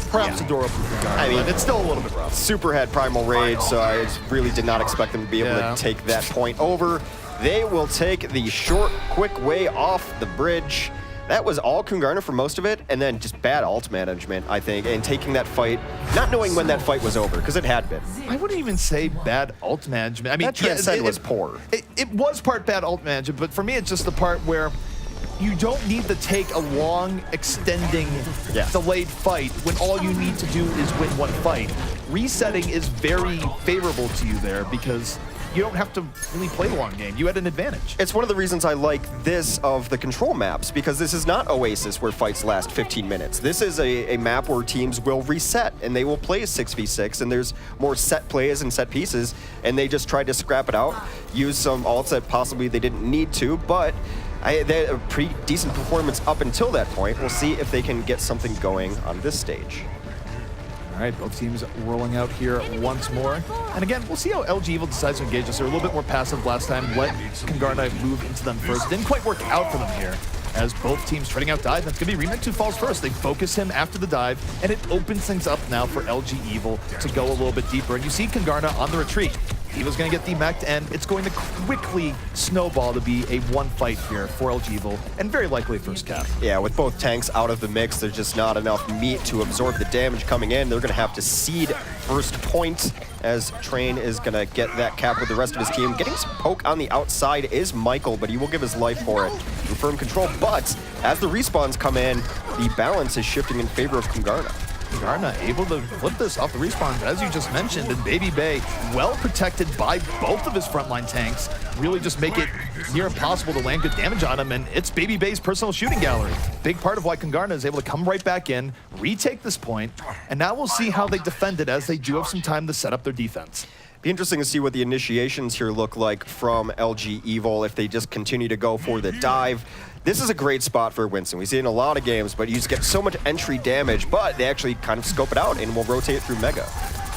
perhaps a door open for Kungarna. I mean, it's still a little bit rough. Super had Primal Rage, so I really did not expect them to be able to take that point over. They will take the short, quick way off the bridge. That was all Kungarna for most of it, and then just bad ult management, I think, and taking that fight, not knowing when that fight was over, because it had been. I wouldn't even say bad ult management. I mean, that transcend was poor. It was part bad ult management, but for me, it's just the part where you don't need to take a long, extending, delayed fight when all you need to do is win one fight. Resetting is very favorable to you there because you don't have to really play the long game. You had an advantage. It's one of the reasons I like this of the control maps, because this is not Oasis where fights last 15 minutes. This is a map where teams will reset and they will play a 6v6, and there's more set plays and set pieces, and they just tried to scrap it out, use some ults that possibly they didn't need to, but they had a pretty decent performance up until that point. We'll see if they can get something going on this stage. All right, both teams rolling out here once more. And again, we'll see how LG Evil decides to engage us. They were a little bit more passive last time. Let Kungarna move into them first. Didn't quite work out for them here, as both teams trading out dive. That's going to be Remix who falls first. They focus him after the dive, and it opens things up now for LG Evil to go a little bit deeper. And you see Kungarna on the retreat. Evil's going to get demeched, and it's going to quickly snowball to be a one fight here for LG Evil, and very likely first cap. Yeah, with both tanks out of the mix, there's just not enough meat to absorb the damage coming in. They're going to have to cede first point, as Train is going to get that cap with the rest of his team. Getting some poke on the outside is Michael, but he will give his life for it. Confirm control, but as the respawns come in, the balance is shifting in favor of Kungarna. Kungarna able to flip this off the respawns, as you just mentioned, and Baby Bay well protected by both of his frontline tanks. Really just make it near impossible to land good damage on him, and it's Baby Bay's personal shooting gallery. Big part of why Kungarna is able to come right back in, retake this point, and now we'll see how they defend it as they do have some time to set up their defense. Be interesting to see what the initiations here look like from LG Evil if they just continue to go for the dive. This is a great spot for Winston. We see it in a lot of games, but you just get so much entry damage, but they actually kind of scope it out and will rotate it through Mega.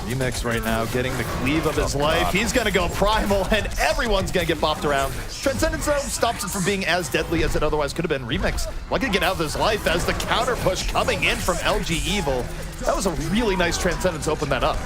Remix right now getting the cleave of his life. He's going to go primal, and everyone's going to get bopped around. Transcendence, though, stops it from being as deadly as it otherwise could have been. Remix lucky to get out of his life as the counter push coming in from LG Evil. That was a really nice Transcendence to open that up.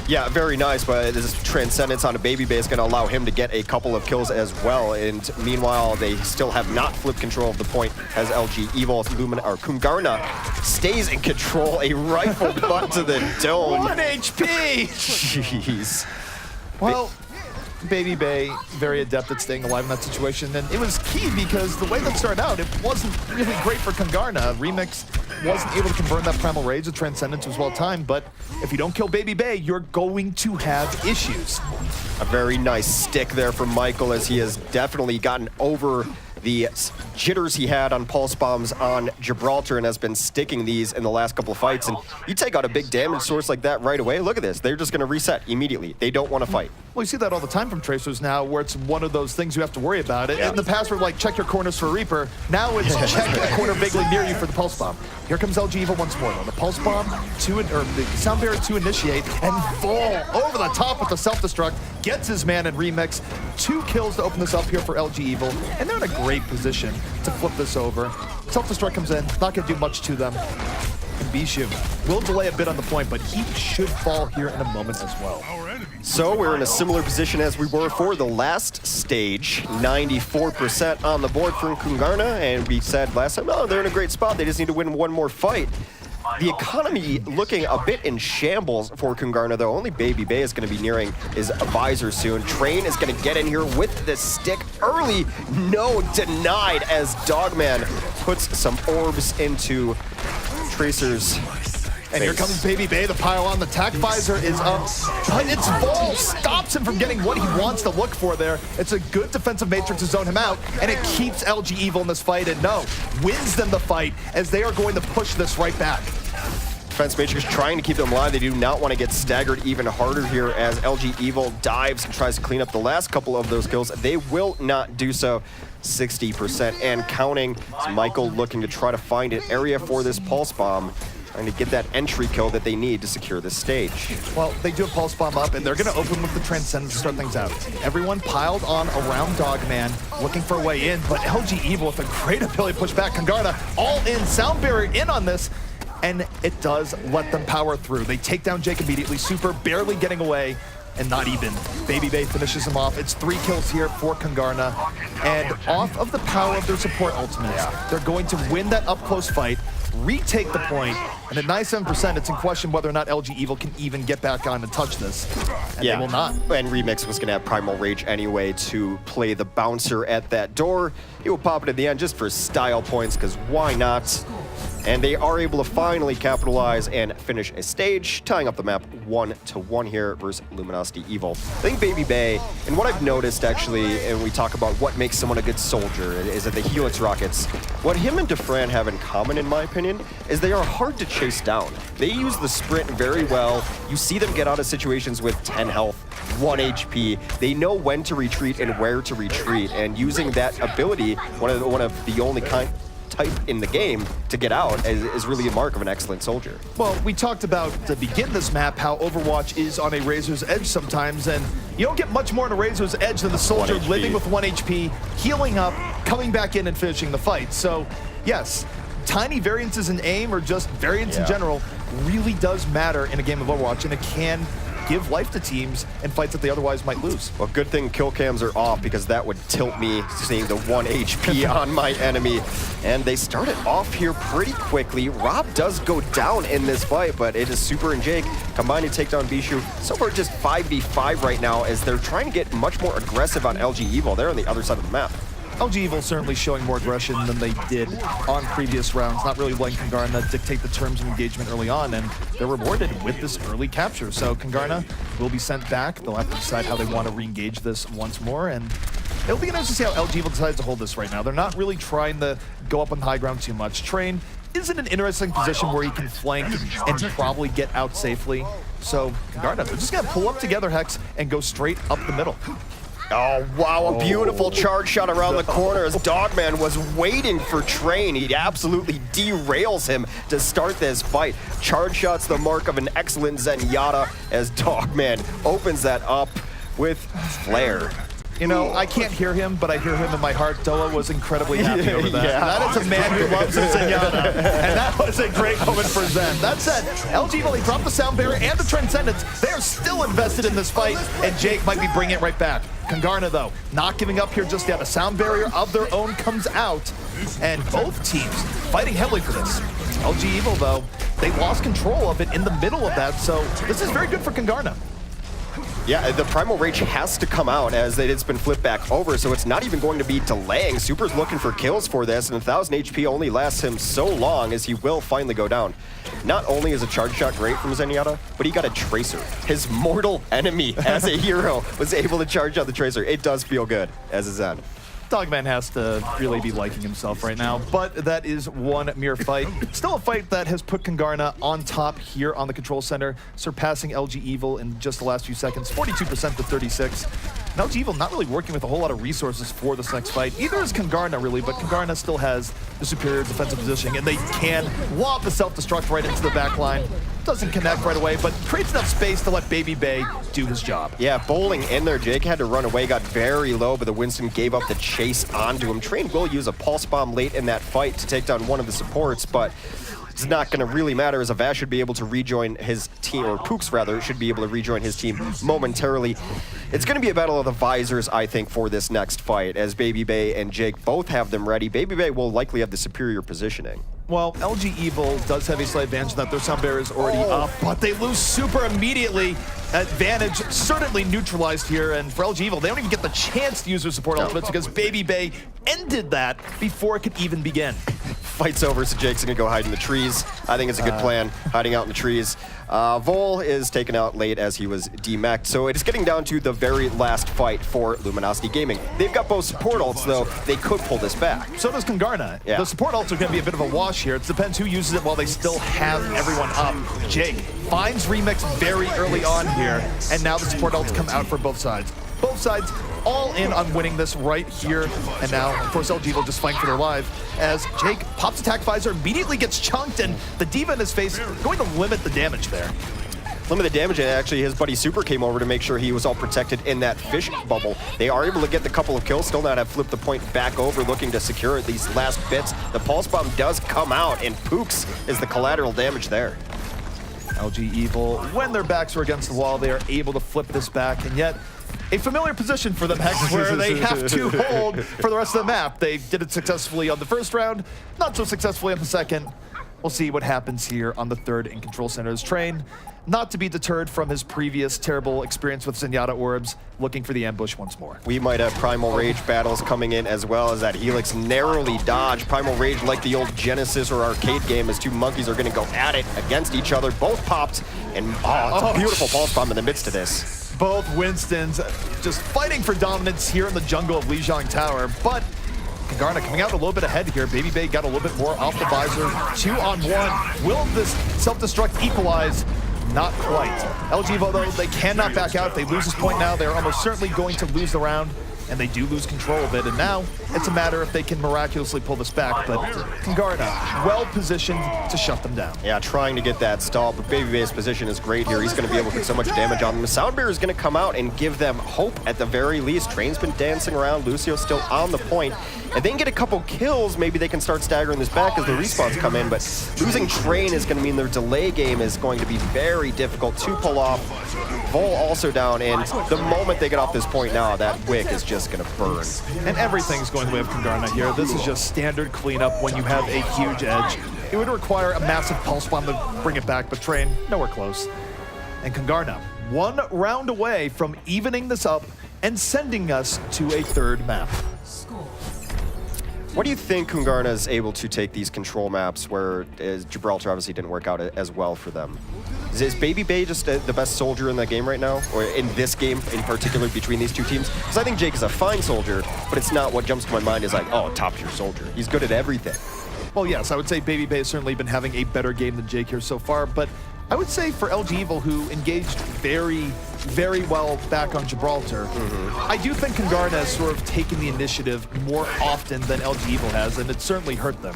Yeah, very nice, but this Transcendence on a Baby Bay is going to allow him to get a couple of kills as well. And meanwhile, they still have not flipped control of the point as LG Evil, Kungarna stays in control, a rifle butt to the dome. 1 HP! Jeez. Well, Baby Bay, very adept at staying alive in that situation, and it was key because the way that started out, it wasn't really great for Kungarna. Remix wasn't able to convert that Primal Rage. The Transcendence was well timed, but if you don't kill Baby Bay, you're going to have issues. A very nice stick there from Michael, as he has definitely gotten over the jitters he had on pulse bombs on Gibraltar and has been sticking these in the last couple of fights. And you take out a big damage source like that right away, look at this. They're just going to reset immediately. They don't want to fight. Well, you see that all the time from Tracers now, where it's one of those things you have to worry about. In the past, we're like, check your corners for Reaper. Now it's check a corner vaguely near you for the Pulse Bomb. Here comes LG Evil once more, though. The Pulse Bomb, the Sound Barrier to initiate, and fall over the top with the Self-Destruct. Gets his man in Remix. 2 kills to open this up here for LG Evil, and they're in a great position to flip this over. Self-Destruct comes in, not going to do much to them. And Bishu will delay a bit on the point, but he should fall here in a moment as well. So we're in a similar position as we were for the last stage. 94% on the board from Kungarna, and we said last time, oh, they're in a great spot. They just need to win one more fight. The economy looking a bit in shambles for Kungarna, though. Only Baby Bay is going to be nearing his visor soon. Train is going to get in here with the stick early. No, denied as Dogman puts some orbs into Tracer's And here comes Baby Bay, the pile on. The tack visor is up, but its fall stops him from getting what he wants to look for there. It's a good defensive matrix to zone him out, and it keeps LG Evil in this fight, and no, wins them the fight as they are going to push this right back. Defense Matrix trying to keep them alive. They do not want to get staggered even harder here as LG Evil dives and tries to clean up the last couple of those kills. They will not do so. 60% and counting. So Michael looking to try to find an area for this Pulse Bomb, trying to get that entry kill that they need to secure this stage. Well, they do a Pulse Bomb up, and they're going to open with the Transcendence to start things out. Everyone piled on around Dogman, looking for a way in, but LG Evil with a great ability to push back. Kungarna all in, Sound Barrier in on this, and it does let them power through. They take down Jake immediately, Super barely getting away, and not even. Baby Bay finishes him off. It's 3 kills here for Kungarna, and off of the power of their support ultimates, they're going to win that up-close fight, retake the point, and at 97%, it's in question whether or not LG Evil can even get back on and touch this, and they will not. And Remix was going to have Primal Rage anyway to play the bouncer at that door. He will pop it at the end just for style points, because why not? And they are able to finally capitalize and finish a stage, tying up the map 1-1 here versus Luminosity Evil. I think Baby Bay, and what I've noticed actually, and we talk about what makes someone a good soldier, is that the Helix Rockets, what him and Defran have in common, in my opinion, is they are hard to chase down. They use the sprint very well. You see them get out of situations with 10 health, 1 HP. They know when to retreat and where to retreat, and using that ability, one of the only type in the game to get out is really a mark of an excellent soldier. Well, we talked about to begin this map how Overwatch is on a razor's edge sometimes, and you don't get much more on a razor's edge than the soldier living with 1 HP, healing up, coming back in and finishing the fight. So yes, tiny variances in aim or just variance in general really does matter in a game of Overwatch, and it can give life to teams in fights that they otherwise might lose. Well, good thing kill cams are off, because that would tilt me seeing the 1 HP on my enemy. And they started off here pretty quickly. Rob does go down in this fight, but it is Super and Jake combined to take down Bishu. So far just 5v5 right now as they're trying to get much more aggressive on LG Evil. They're on the other side of the map. LG Evil certainly showing more aggression than they did on previous rounds, not really letting Kungarna dictate the terms of engagement early on, and they're rewarded with this early capture. So Kungarna will be sent back. They'll have to decide how they want to re-engage this once more, and it'll be interesting to see how LG Evil decides to hold this right now. They're not really trying to go up on the high ground too much. Train is in an interesting position where he can flank and probably get out safely. So Kungarna, they're just going to pull up together, Hex, and go straight up the middle. Oh, wow, a beautiful charge shot around the corner as Dogman was waiting for Train. He absolutely derails him to start this fight. Charge shot's the mark of an excellent Zenyatta as Dogman opens that up with flair. You know, I can't hear him, but I hear him in my heart. Doa was incredibly happy over that. Yeah. That is a man who loves his Zenyatta, and that was a great moment for Zen. That said, LG Evil, he dropped the sound barrier and the Transcendence. They are still invested in this fight, and Jake might be bringing it right back. Kungarna, though, not giving up here just yet. A sound barrier of their own comes out, and both teams fighting heavily for this. LG Evil, though, they lost control of it in the middle of that, so this is very good for Kungarna. Yeah, the Primal Rage has to come out as it's been flipped back over, so it's not even going to be delaying. Super's looking for kills for this, and 1,000 HP only lasts him so long as he will finally go down. Not only is a charge shot great from Zenyatta, but he got a Tracer. His mortal enemy as a hero was able to charge out the Tracer. It does feel good as a Zen. Dogman has to really be liking himself right now, but that is one mere fight. Still a fight that has put Kungarna on top here on the control center, surpassing LG Evil in just the last few seconds, 42% to 36. And LG Evil not really working with a whole lot of resources for this next fight. Either is Kungarna really, but Kungarna still has the superior defensive positioning, and they can lob the self-destruct right into the back line. Doesn't connect right away, but creates enough space to let Baby Bay do his job. Yeah, bowling in there. Jake had to run away, got very low, but the Winston gave up the chase onto him. Train will use a pulse bomb late in that fight to take down one of the supports, but it's not going to really matter as Avash should be able to rejoin his team, or Pooks rather, should be able to rejoin his team momentarily. It's going to be a battle of the visors, I think, for this next fight, as Baby Bay and Jake both have them ready. Baby Bay will likely have the superior positioning. Well, LG Evil does have a slight advantage in that their sound barrier is already up, but they lose super immediately. Advantage certainly neutralized here, and for LG Evil, they don't even get the chance to use their support ultimates because Baby Bay ended that before it could even begin. Fight's over, so Jake's gonna go hide in the trees. I think it's a good plan, hiding out in the trees. Vol is taken out late as he was demeched, so it is getting down to the very last fight for Luminosity Gaming. They've got both support ults, though. They could pull this back. So does Kungarna. Yeah. The support ults are going to be a bit of a wash here. It depends who uses it while they still have everyone up. Jake finds Remix very early on here, and now the support ults come out for both sides. Both sides all in on winning this right here, and now, of course, LG will just fighting for their life as Jake pops attack visor, immediately gets chunked, and the diva in his face going to limit the damage there. Limit the damage, and actually his buddy Super came over to make sure he was all protected in that fish bubble. They are able to get the couple of kills, still not have flipped the point back over, looking to secure these last bits. The pulse bomb does come out, and Pooks is the collateral damage there. LG Evil, when their backs are against the wall, they are able to flip this back, and yet a familiar position for them, Hex, where they have to hold for the rest of the map. They did it successfully on the first round, not so successfully on the second. We'll see what happens here on the third in Control Center's Train. Not to be deterred from his previous terrible experience with Zenyatta Orbs, looking for the ambush once more. We might have Primal Rage battles coming in as well, as that Helix narrowly dodged. Primal Rage, like the old Genesis or arcade game, as two monkeys are going to go at it against each other. Both popped, and it's a beautiful pulse bomb in the midst of this. Both Winstons just fighting for dominance here in the jungle of Lijiang Tower, but Kungarna coming out a little bit ahead here. Baby Bay got a little bit more off the visor. 2-on-1. Will this self-destruct equalize? Not quite. LG Evo, though, they cannot back out. If they lose this point now, they're almost certainly going to lose the round, and they do lose control of it. And now it's a matter if they can miraculously pull this back, but Kungarna well-positioned to shut them down. Yeah, trying to get that stall, but Baby Bay's position is great here. He's going to be able to put so much damage on them. The Sound Barrier is going to come out and give them hope at the very least. Train's been dancing around. Lucio's still on the point. If they can get a couple kills, maybe they can start staggering this back as the respawns come in, but losing Train is going to mean their delay game is going to be very difficult to pull off. Vol also down, and the moment they get off this point now, that wick is just going to burn. And everything's going the way of Kungarna here. This is just standard cleanup when you have a huge edge. It would require a massive pulse bomb to bring it back, but Train, nowhere close. And Kungarna, one round away from evening this up and sending us to a third map. What do you think Kungarna is able to take these control maps where Gibraltar obviously didn't work out as well for them? Is Baby Bay just the best soldier in the game right now? Or in this game in particular between these two teams? Because I think Jake is a fine soldier, but it's not what jumps to my mind is like, oh, top tier soldier. He's good at everything. Well, yes, I would say Baby Bay has certainly been having a better game than Jake here so far, but I would say for LG Evil, who engaged very very well back on Gibraltar. I do think Kungarna has sort of taken the initiative more often than LG Evil has, and it certainly hurt them.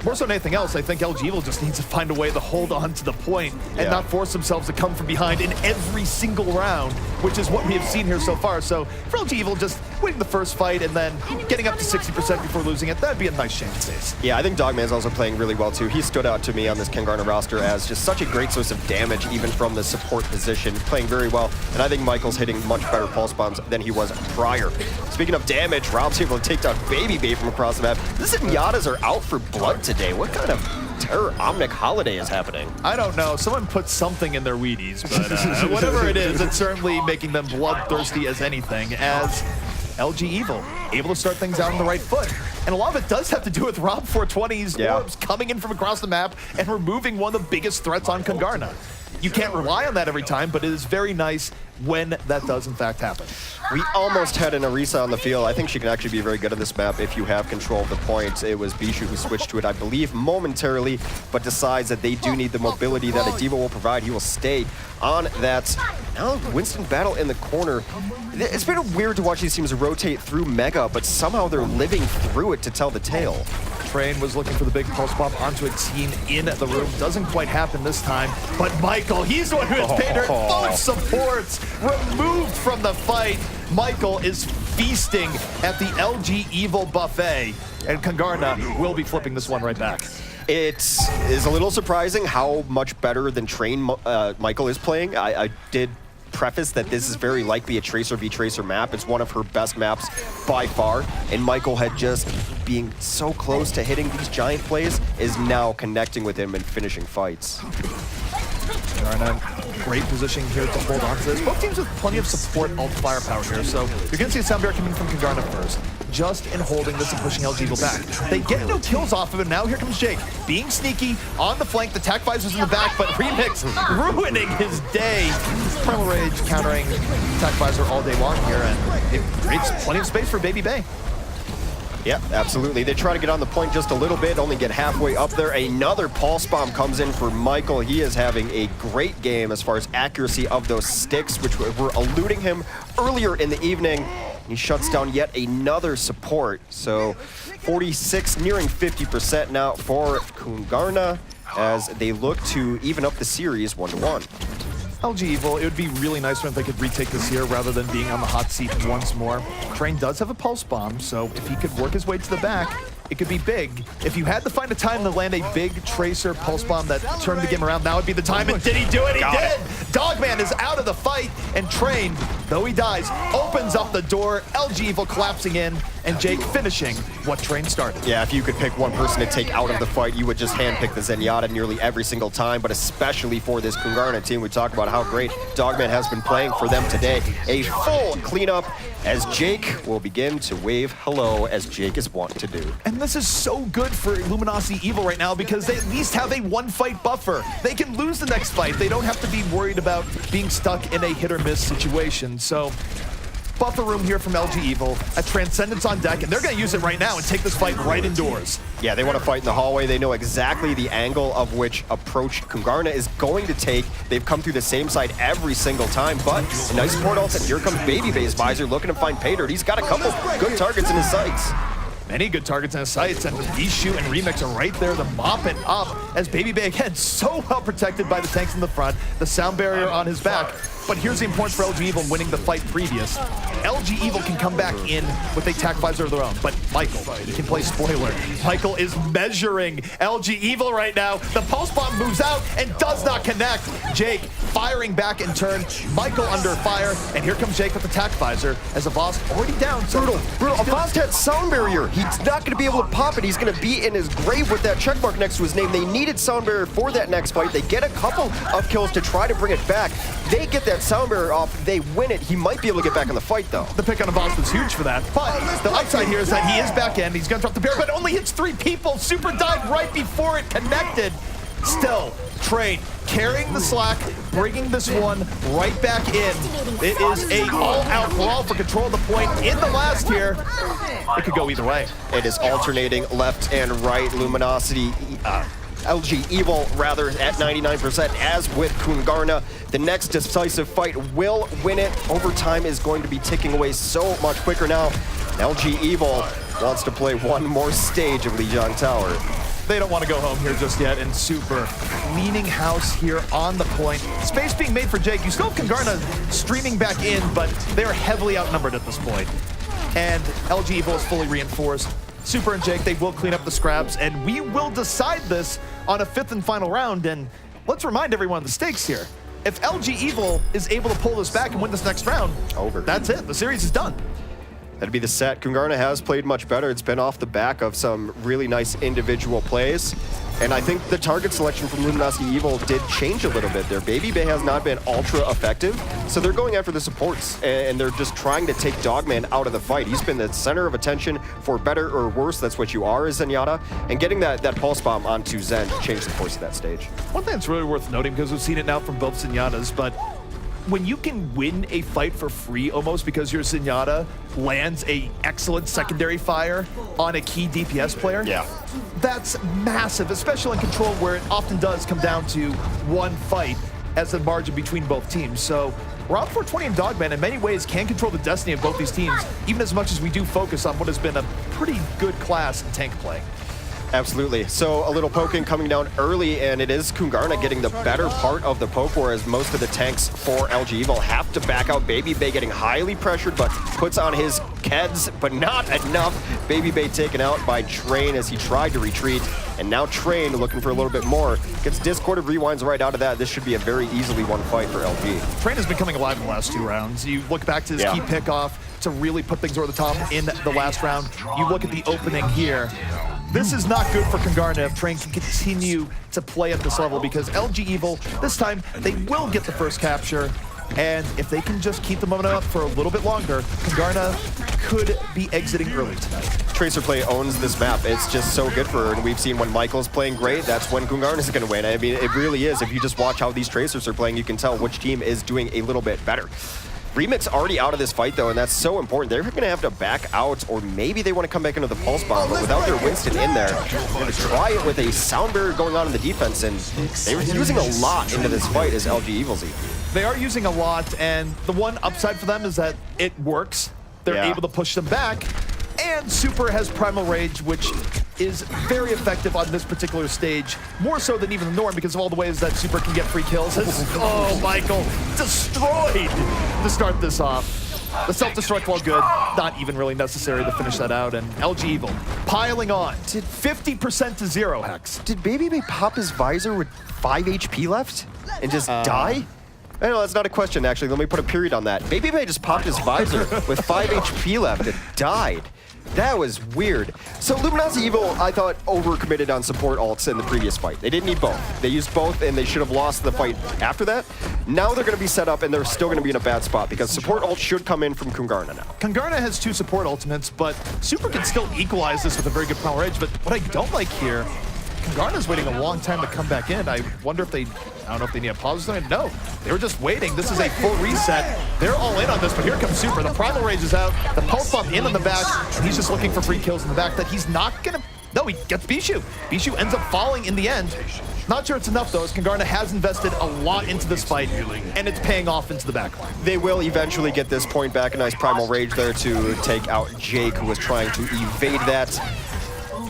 More so than anything else, I think LG Evil just needs to find a way to hold on to the point and not force themselves to come from behind in every single round, which is what we have seen here so far. So for LG Evil, just winning the first fight and then getting up to 60% before losing it, that'd be a nice change of pace. Yeah, I think Dogman's also playing really well too. He stood out to me on this Kungarna roster as just such a great source of damage, even from the support position, playing very well. And I think Michael's hitting much better pulse bombs than he was prior. Speaking of damage, Rob's able to take down Baby Bay from across the map. The Zenyatas are out for blood today. What kind of terror Omnic holiday is happening? I don't know. Someone put something in their Wheaties, but whatever it is, it's certainly making them bloodthirsty as anything, as LG Evil able to start things out on the right foot. And a lot of it does have to do with Rob 420's orbs coming in from across the map and removing one of the biggest threats on Kungarna. You can't rely on that every time, but it is very nice when that does in fact happen. We almost had an Arisa on the field. I think she can actually be very good at this map if you have control of the points. It was Bijou who switched to it, I believe, momentarily, but decides that they do need the mobility that a Diva will provide. He will stay on that. Now Winston battle in the corner. It's been weird to watch these teams rotate through Mega, but somehow they're living through it to tell the tale. Train was looking for the big pulse bomb onto a team in the room. Doesn't quite happen this time, but Michael, he's the one who has paid her both supports removed from the fight. Michael is feasting at the LG Evil buffet, and Kungarna will be flipping this one right back. It is a little surprising how much better than Train Michael is playing. I did preface that this is very likely a Tracer v Tracer map. It's one of her best maps by far, and Michael had just being so close to hitting these giant plays is now connecting with him and finishing fights. Kungarna, great position here to hold on to this. Both teams with plenty of support ult firepower here, so you're going to see a sound barrier coming from Kungarna first, just in holding this and pushing LG Evil back. They get no kills off of him. Now here comes Jake, being sneaky on the flank. The Tac Visor's in the back, but Remix ruining his day. Primal Rage countering Tac Visor all day long here, and it creates plenty of space for Baby Bay. Yeah, absolutely. They try to get on the point just a little bit, only get halfway up there. Another pulse bomb comes in for Michael. He is having a great game as far as accuracy of those sticks, which were eluding him earlier in the evening. He shuts down yet another support. So 46, nearing 50% now for Kungarna as they look to even up the series 1-1. LG Evil, it would be really nice if they could retake this here rather than being on the hot seat once more. Train does have a pulse bomb, so if he could work his way to the back, it could be big. If you had to find a time to land a big Tracer pulse bomb that turned the game around, now would be the time. And did he do it? He did! Dogman is out of the fight, and Train, though he dies, opens up the door. LG Evil collapsing in, and Jake finishing what Train started. Yeah, if you could pick one person to take out of the fight, you would just handpick the Zenyatta nearly every single time, but especially for this Kungarna team. We talk about how great Dogman has been playing for them today. A full cleanup as Jake will begin to wave hello, as Jake is wont to do. And this is so good for Luminosity Evil right now because they at least have a one-fight buffer. They can lose the next fight. They don't have to be worried about being stuck in a hit-or-miss situation. So buffer room here from LG Evil, a Transcendence on deck, and they're going to use it right now and take this fight right indoors. Yeah, they want to fight in the hallway. They know exactly the angle of which approach Kungarna is going to take. They've come through the same side every single time, but a nice support ult, and here comes Baby Bay's Visor looking to find Paydirt. He's got a couple good targets in his sights. Many good targets in his sights, and Bishu and Remix are right there to mop it up as Baby Bay, again, so well protected by the tanks in the front, the sound barrier on his back. But here's the importance for LG Evil winning the fight previous. LG Evil can come back in with a Tac Visor of their own, but Michael, he can play spoiler. Michael is measuring LG Evil right now. The pulse bomb moves out and does not connect. Jake firing back in turn. Michael under fire, and here comes Jake with the Tac Visor as Avast already down. Brutal. Avast had sound barrier. He's not going to be able to pop it. He's going to be in his grave with that checkmark next to his name. They needed sound barrier for that next fight. They get a couple of kills to try to bring it back. They get that sound barrier off. They win it. He might be able to get back in the fight, though. The pick on Avast was huge for that, but the upside here is that he is back in. He's going to drop the barrier, but only hits 3 people. Super dive right before it connected. Still, Train carrying the slack, bringing this one right back in. It is a all-out brawl for control of the point in the last here. It could go either way. It is alternating left and right. Luminosity LG Evil rather at 99%, as with Kungarna. The next decisive fight will win it. Overtime is going to be ticking away so much quicker now. LG Evil wants to play one more stage of Lijiang Tower. They don't want to go home here just yet, and Super leaning house here on the point. Space being made for Jake. You still have Kungarna streaming back in, but they're heavily outnumbered at this point. And LG Evil is fully reinforced. Super and Jake, they will clean up the scraps, and we will decide this on a 5th and final round. And let's remind everyone of the stakes here. If LG Evil is able to pull this back and win this next round, over. That's it. The series is done. That'd be the set. Kungarna has played much better. It's been off the back of some really nice individual plays. And I think the target selection from Luminosity Evil did change a little bit there. Baby Bay has not been ultra effective, so they're going after the supports, and they're just trying to take Dogman out of the fight. He's been the center of attention for better or worse. That's what you are as Zenyatta. And getting that pulse bomb onto Zen changed the course of that stage. One thing that's really worth noting, because we've seen it now from both Zenyatas, but when you can win a fight for free almost because your Zenyatta lands a excellent secondary fire on a key DPS player, yeah, that's massive, especially in Control, where it often does come down to one fight as the margin between both teams. So Rob 420 and Dogman in many ways can control the destiny of both these teams, even as much as we do focus on what has been a pretty good class in tank play. Absolutely. So a little poking coming down early, and it is Kungarna getting the better part of the poke, whereas most of the tanks for LG Evil have to back out. Baby Bay getting highly pressured, but puts on his Keds, but not enough. Baby Bay taken out by Train as he tried to retreat, and now Train looking for a little bit more. Gets discorded, rewinds right out of that. This should be a very easily won fight for LG. Train has been coming alive in the last 2 rounds. You look back to his key pickoff to really put things over the top in the last round. You look at the opening here. This is not good for Kungarna if Train can continue to play at this level, because LG Evil, this time, they will get the first capture. And if they can just keep the momentum up for a little bit longer, Kungarna could be exiting early tonight. Tracer play owns this map. It's just so good for her, and we've seen when Michael's playing great, that's when Kungarna is going to win. I mean, it really is. If you just watch how these Tracers are playing, you can tell which team is doing a little bit better. Remix already out of this fight, though, and that's so important. They're going to have to back out, or maybe they want to come back into the Pulse Bomb, but without their Winston in there, they're going to try it with a Sound Barrier going on in the defense, and they were using a lot into this fight as LG Evil's. They are using a lot, and the one upside for them is that it works. They're able to push them back, and Super has Primal Rage, which is very effective on this particular stage, more so than even the norm because of all the ways that Super can get free kills. Oh, Michael, destroyed to start this off. The self-destruct, while good, not even really necessary to finish that out, and LG Evil piling on. 50% to 0, Hex. Did Baby Bay pop his visor with 5 HP left and just die? I know, that's not a question, actually. Let me put a period on that. Baby Bay just popped his visor with 5 HP left and died. That was weird. So Luminosity Evil, I thought, overcommitted on support ults in the previous fight. They didn't need both. They used both, and they should have lost the fight after that. Now they're going to be set up, and they're still going to be in a bad spot because support ult should come in from Kungarna now. Kungarna has 2 support ultimates, but Super can still equalize this with a very good Primal Rage. But what I don't like here, Kungarna's waiting a long time to come back in. I wonder if they, I don't know if they need a pause or something. No, they were just waiting. This is a full reset. They're all in on this, but here comes Super. The Primal Rage is out. The Pulse Bomb in on the back, and he's just looking for free kills in the back that he's not gonna, no, he gets Bishu. Bishu ends up falling in the end. Not sure it's enough though, as Kungarna has invested a lot into this fight, and it's paying off into the backline. They will eventually get this point back. A nice Primal Rage there to take out Jake, who was trying to evade that.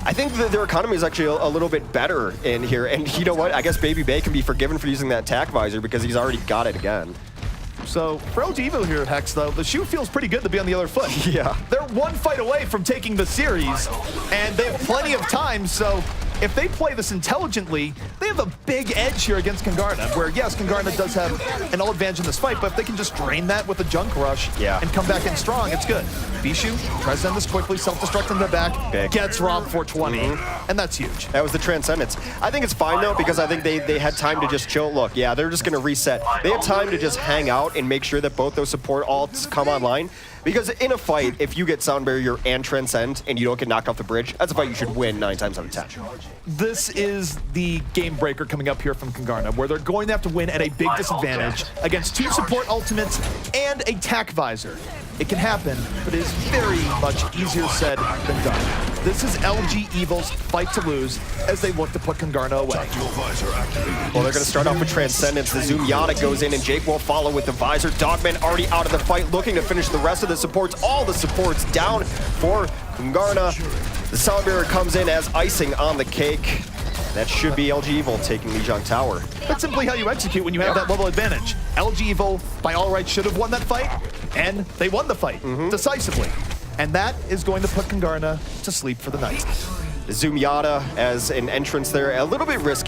I think that their economy is actually a little bit better in here. And you know what? I guess Baby Bay can be forgiven for using that tack visor because he's already got it again. So for LG Evo here at Hex, though, the shoe feels pretty good to be on the other foot. Yeah. They're one fight away from taking the series, and they have plenty of time, so if they play this intelligently, they have a big edge here against Kungarna, where, yes, Kungarna does have an all advantage in this fight, but if they can just drain that with a Junk Rush and come back in strong, it's good. Bishu tries to end this quickly, self-destruct in the back, gets Rob 420, and that's huge. That was the Transcendence. I think it's fine, though, because I think they had time to just chill. Look, yeah, they're just going to reset. They had time to just hang out and make sure that both those support alts come online. Because in a fight, if you get Sound Barrier and Transcend and you don't get knocked off the bridge, that's a fight you should win 9 times out of 10. This is the game breaker coming up here from Kungarna, where they're going to have to win at a big disadvantage against 2 support ultimates and a tack visor. It can happen, but it is very much easier said than done. This is LG Evil's fight to lose as they look to put Kungarna away. Well, they're going to start off with Transcendence. The Zoom Yada goes in, and Jake will follow with the Visor. Dogman already out of the fight, looking to finish the rest of the supports. All the supports down for Kungarna. The Soundbearer comes in as icing on the cake. That should be LG Evil taking Lijiang Tower. That's simply how you execute when you have that level advantage. LG Evil, by all rights, should have won that fight, and they won the fight decisively. And that is going to put Kungarna to sleep for the night. Zoom Yada as an entrance there, a little bit risky.